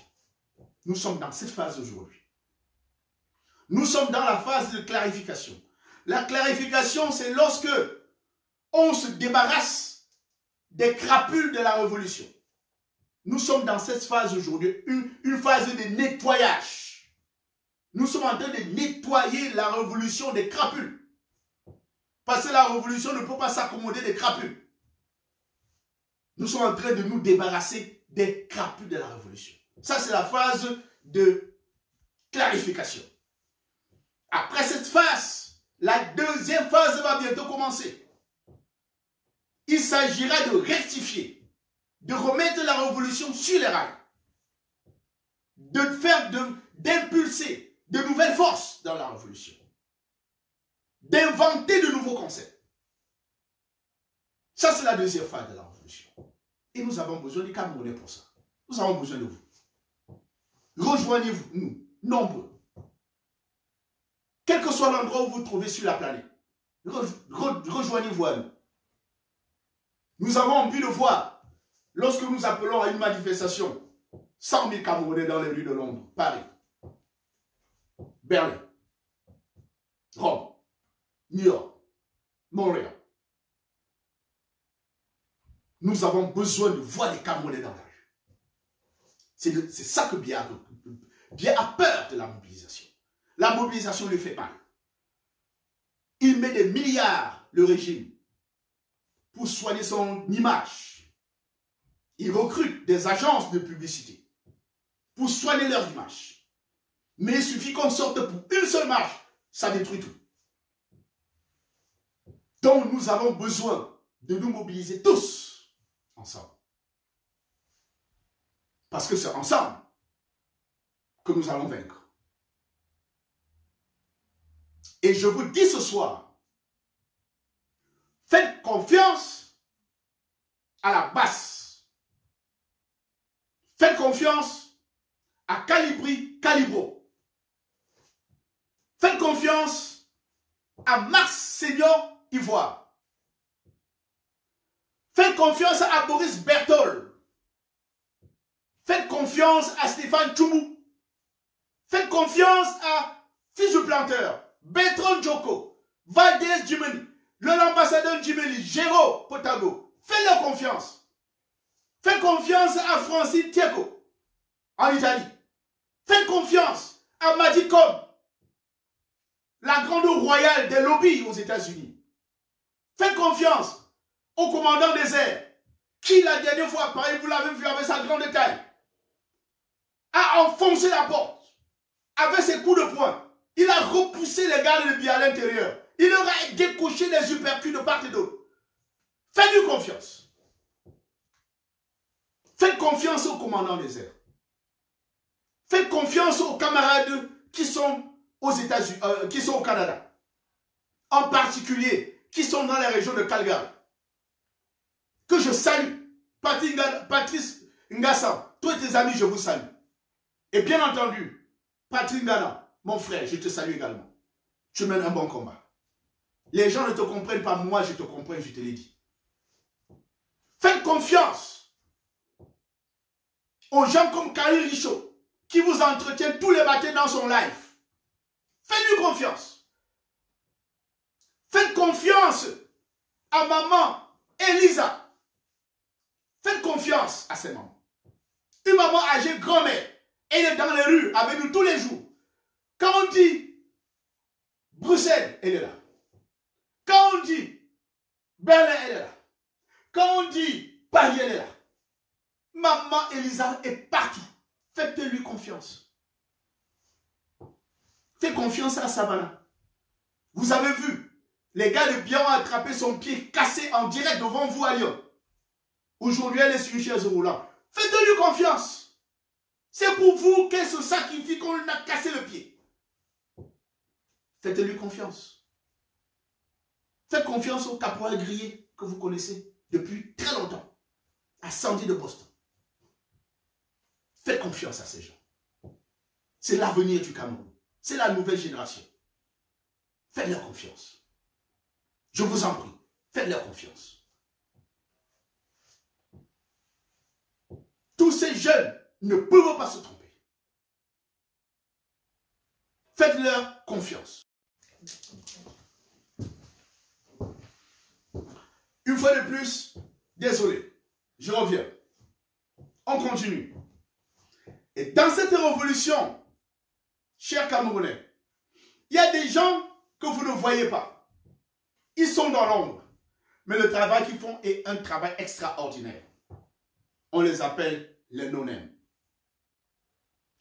Nous sommes dans cette phase aujourd'hui. Nous sommes dans la phase de clarification. La clarification, c'est lorsque on se débarrasse des crapules de la révolution. Nous sommes dans cette phase aujourd'hui, une phase de nettoyage. Nous sommes en train de nettoyer la révolution des crapules. Parce que la révolution ne peut pas s'accommoder des crapules. Nous sommes en train de nous débarrasser des crapules de la révolution. Ça, c'est la phase de clarification. Après cette phase, la deuxième phase va bientôt commencer. Il s'agira de rectifier, de remettre la révolution sur les rails, d'impulser de nouvelles forces dans la révolution, d'inventer de nouveaux concepts. Ça, c'est la deuxième phase de la révolution. Et nous avons besoin des Camerounais pour ça. Nous avons besoin de vous. Rejoignez-vous, nous, nombreux. Quel que soit l'endroit où vous vous trouvez sur la planète, rejoignez-vous à nous. Nous avons envie de voir, lorsque nous appelons à une manifestation, 100 000 Camerounais dans les rues de Londres, Paris, Berlin, Rome, New York, Montréal. Nous avons besoin de voir les Camerounais dans la rue. C'est ça que Biya a peur de la mobilisation. La mobilisation lui fait mal. Il met des milliards, le régime, pour soigner son image. Il recrute des agences de publicité pour soigner leur image. Mais il suffit qu'on sorte pour une seule marche, ça détruit tout. Donc nous avons besoin de nous mobiliser tous ensemble. Parce que c'est ensemble que nous allons vaincre. Et je vous dis ce soir, faites confiance à la base. Faites confiance à Calibro. Faites confiance à Max Senior Ivoire. Faites confiance à Boris Berthold. Faites confiance à Stéphane Tchoumou. Faites confiance à Fils du Planteur, Bertrand Djoko, Valdez Djimeni, l'ambassadeur Djimeni, Géraud Potago. Faites-leur confiance. Faites confiance à Francis Tieko en Italie. Faites confiance à Madicom, la grande royale des lobbies aux États-Unis. Faites confiance au commandant des airs, qui la dernière fois, pareil, vous l'avez vu avec sa grande taille, a enfoncé la porte avec ses coups de poing. Il a repoussé les gardes de Biya à l'intérieur. Il leur a décoché les uppercuts de part et d'autre. Faites-lui confiance. Faites confiance aux commandants des airs. Faites confiance aux camarades qui sont aux États-Unis, qui sont au Canada. En particulier, qui sont dans la région de Calgary. Que je salue. Patrice Ngassa, tous tes amis, je vous salue. Et bien entendu, Patrick Ngana, mon frère, je te salue également. Tu mènes un bon combat. Les gens ne te comprennent pas, moi je te comprends, je te l'ai dit. Faites confiance aux gens comme Khalil Richaud, qui vous entretient tous les matins dans son live. Faites-lui confiance. Faites confiance à maman Elisa. Faites confiance à ses mamans. Une maman âgée, grand-mère, elle est dans les rues avec nous tous les jours. Quand on dit Bruxelles, elle est là. Quand on dit Berlin, elle est là. Quand on dit Paris, elle est là. Maman Elisa est partout. Faites-lui confiance. Faites confiance à Savannah. Vous avez vu, les gars de Bian ont attrapé son pied cassé en direct devant vous à Lyon. Aujourd'hui, elle est sur une chaise roulante. Faites-lui confiance. C'est pour vous qu'elle se sacrifie qu'on a cassé le pied. Faites-lui confiance. Faites confiance au caporal grillé que vous connaissez depuis très longtemps, à Sandy de Boston. Faites confiance à ces gens. C'est l'avenir du Cameroun. C'est la nouvelle génération. Faites-leur confiance. Je vous en prie, faites-leur confiance. Tous ces jeunes ne peuvent pas se tromper. Faites-leur confiance. Une fois de plus, désolé, je reviens. On continue. Et dans cette révolution, chers Camerounais, il y a des gens que vous ne voyez pas. Ils sont dans l'ombre. Mais le travail qu'ils font est un travail extraordinaire. On les appelle les no-names.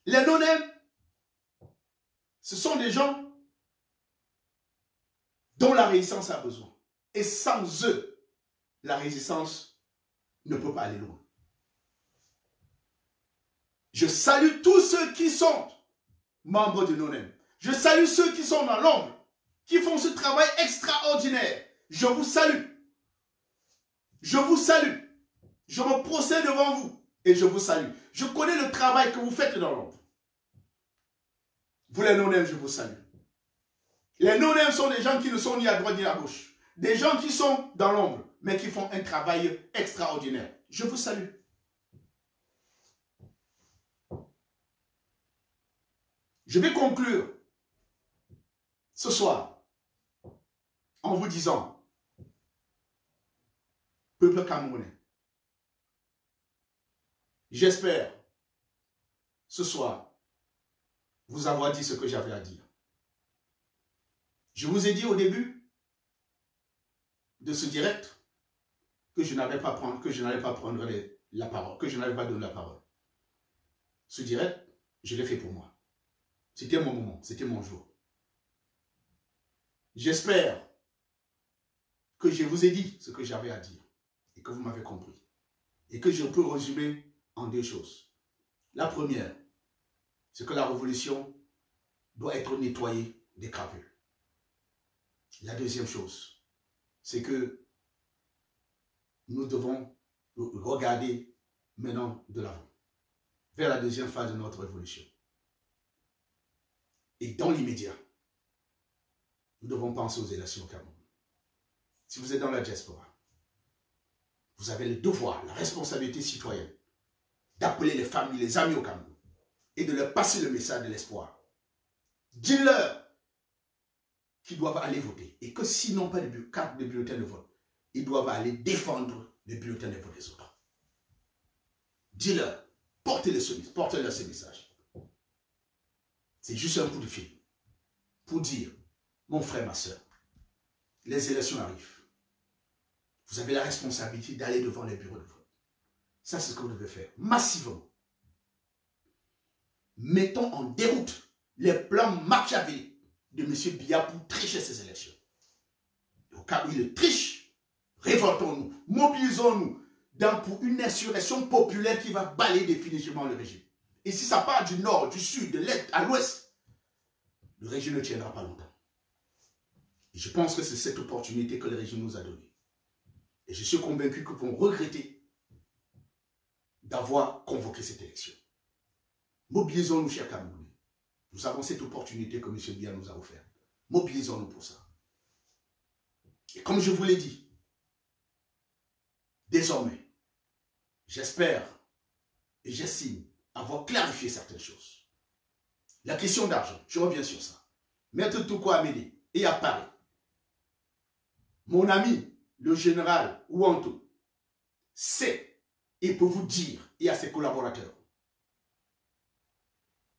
Les no-names, ce sont des gens dont la résistance a besoin. Et sans eux, la résistance ne peut pas aller loin. Je salue tous ceux qui sont membres de no-names. Je salue ceux qui sont dans l'ombre, qui font ce travail extraordinaire. Je vous salue. Je vous salue. Je me procède devant vous et je vous salue. Je connais le travail que vous faites dans l'ombre. Vous les no-names, je vous salue. Les no-names sont des gens qui ne sont ni à droite ni à gauche. Des gens qui sont dans l'ombre, mais qui font un travail extraordinaire. Je vous salue. Je vais conclure ce soir en vous disant, peuple camerounais, j'espère ce soir vous avoir dit ce que j'avais à dire. Je vous ai dit au début de ce direct que je n'allais pas prendre, la parole, que je n'allais pas donner la parole. Ce direct, je l'ai fait pour moi. C'était mon moment, c'était mon jour. J'espère que je vous ai dit ce que j'avais à dire et que vous m'avez compris. Et que je peux résumer en deux choses. La première, c'est que la révolution doit être nettoyée des crapules. La deuxième chose, c'est que nous devons regarder maintenant de l'avant, vers la deuxième phase de notre révolution. Et dans l'immédiat, nous devons penser aux élections au Cameroun. Si vous êtes dans la diaspora, vous avez le devoir, la responsabilité citoyenne d'appeler les familles, les amis au Cameroun et de leur passer le message de l'espoir. Dites-leur qu'ils doivent aller voter et que s'ils n'ont pas de carte de bulletin de vote, ils doivent aller défendre le bulletin de vote des autres. Dis-leur, portez-leur ce message. C'est juste un coup de fil pour dire, mon frère, ma soeur, les élections arrivent. Vous avez la responsabilité d'aller devant les bureaux de vote. Ça, c'est ce que vous devez faire, massivement. Mettons en déroute les plans machiavéliques de M. Biya pour tricher ces élections. Au cas où il triche, révoltons-nous, mobilisons-nous, pour une insurrection populaire qui va balayer définitivement le régime. Et si ça part du nord, du sud, de l'est à l'ouest, le régime ne tiendra pas longtemps. Et je pense que c'est cette opportunité que le régime nous a donnée. Et je suis convaincu qu'ils vont regretter d'avoir convoqué cette élection. Mobilisons-nous, chers Camerounais. Nous avons cette opportunité que M. Biya nous a offerte. Mobilisons-nous pour ça. Et comme je vous l'ai dit, désormais, j'espère et j'estime avoir clarifié certaines choses. La question d'argent, je reviens sur ça. Maître Touko Amédée et à Paris, mon ami, le général Ouanto, sait et peut vous dire, et à ses collaborateurs,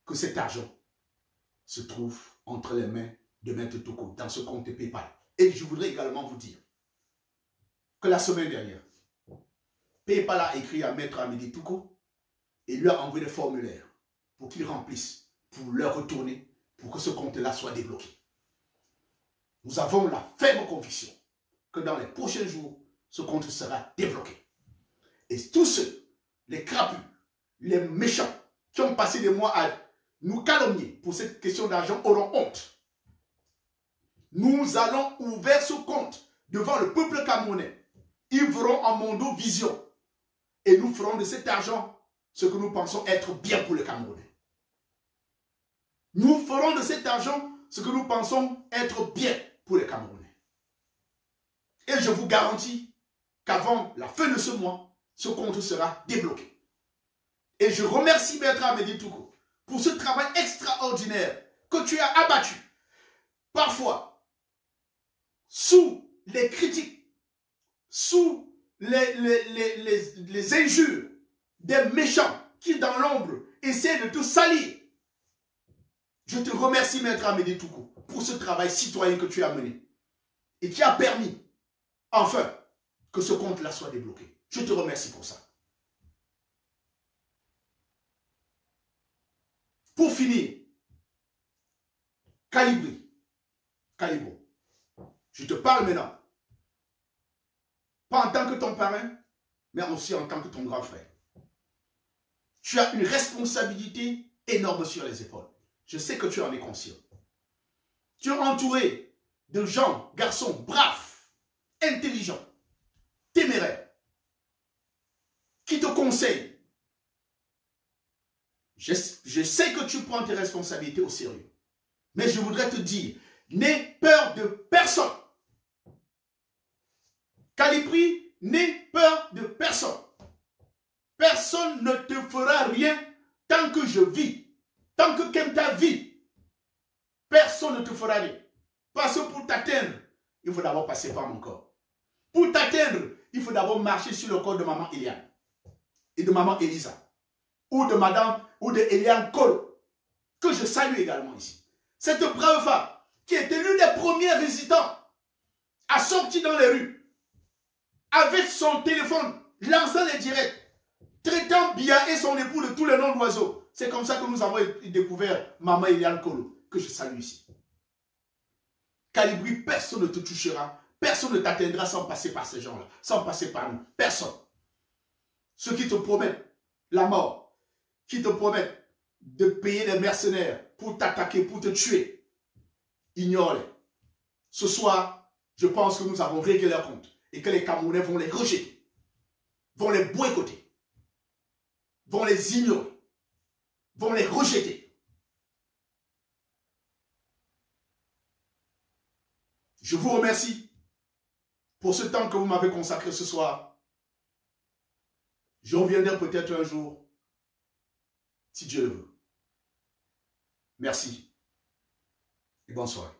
que cet argent se trouve entre les mains de Maître Touko dans ce compte PayPal. Et je voudrais également vous dire que la semaine dernière, PayPal a écrit à Maître Amédée Touko et lui a envoyé des formulaires pour qu'il remplisse, pour leur retourner, pour que ce compte-là soit débloqué. Nous avons la ferme conviction que dans les prochains jours, ce compte sera débloqué. Et tous ceux, les crapus, les méchants, qui ont passé des mois à nous calomnier pour cette question d'argent auront honte. Nous allons ouvrir ce compte devant le peuple camerounais. Ils verront en Mondo Vision. Et nous ferons de cet argent ce que nous pensons être bien pour le Camerounais. Nous ferons de cet argent ce que nous pensons être bien pour les Camerounais. Et je vous garantis qu'avant la fin de ce mois, ce compte sera débloqué. Et je remercie Maître Amédée Touko pour ce travail extraordinaire que tu as abattu. Parfois, sous les critiques, sous les injures des méchants qui, dans l'ombre, essaient de te salir. Je te remercie, Maître Amédée Touko, pour ce travail citoyen que tu as mené et qui a permis, enfin, que ce compte-là soit débloqué. Je te remercie pour ça. Pour finir, Calibro, je te parle maintenant, pas en tant que ton parrain, mais aussi en tant que ton grand frère. Tu as une responsabilité énorme sur les épaules. Je sais que tu en es conscient. Tu es entouré de gens, garçons braves, intelligents, téméraires, qui te conseillent. Je sais que tu prends tes responsabilités au sérieux. Mais je voudrais te dire, n'aie peur de personne. Calibri, n'aie peur de personne. Personne ne te fera rien tant que je vis. Tant que Kenta vit, personne ne te fera rien. Parce que pour t'atteindre, il faut d'abord passer par mon corps. Pour t'atteindre, il faut d'abord marcher sur le corps de maman Eliane et de maman Elisa. Ou de madame, ou de Eliane Kolo, que je salue également ici. Cette brave femme, qui était l'une des premières résistants à sortir dans les rues, avec son téléphone, lançant les directs, traitant Biya et son époux de tous les noms d'oiseaux. C'est comme ça que nous avons découvert maman Eliane Kolo, que je salue ici. Calibri, personne ne te touchera, personne ne t'atteindra sans passer par ces gens-là, sans passer par nous. Personne. Ceux qui te promettent la mort, qui te promettent de payer des mercenaires pour t'attaquer, pour te tuer, ignore-les. Ce soir, je pense que nous avons réglé leur compte et que les Camerounais vont les rejeter, vont les boycotter, vont les ignorer, vont les rejeter. Je vous remercie pour ce temps que vous m'avez consacré ce soir. Je reviendrai peut-être un jour, si Dieu le veut. Merci et bonne soirée.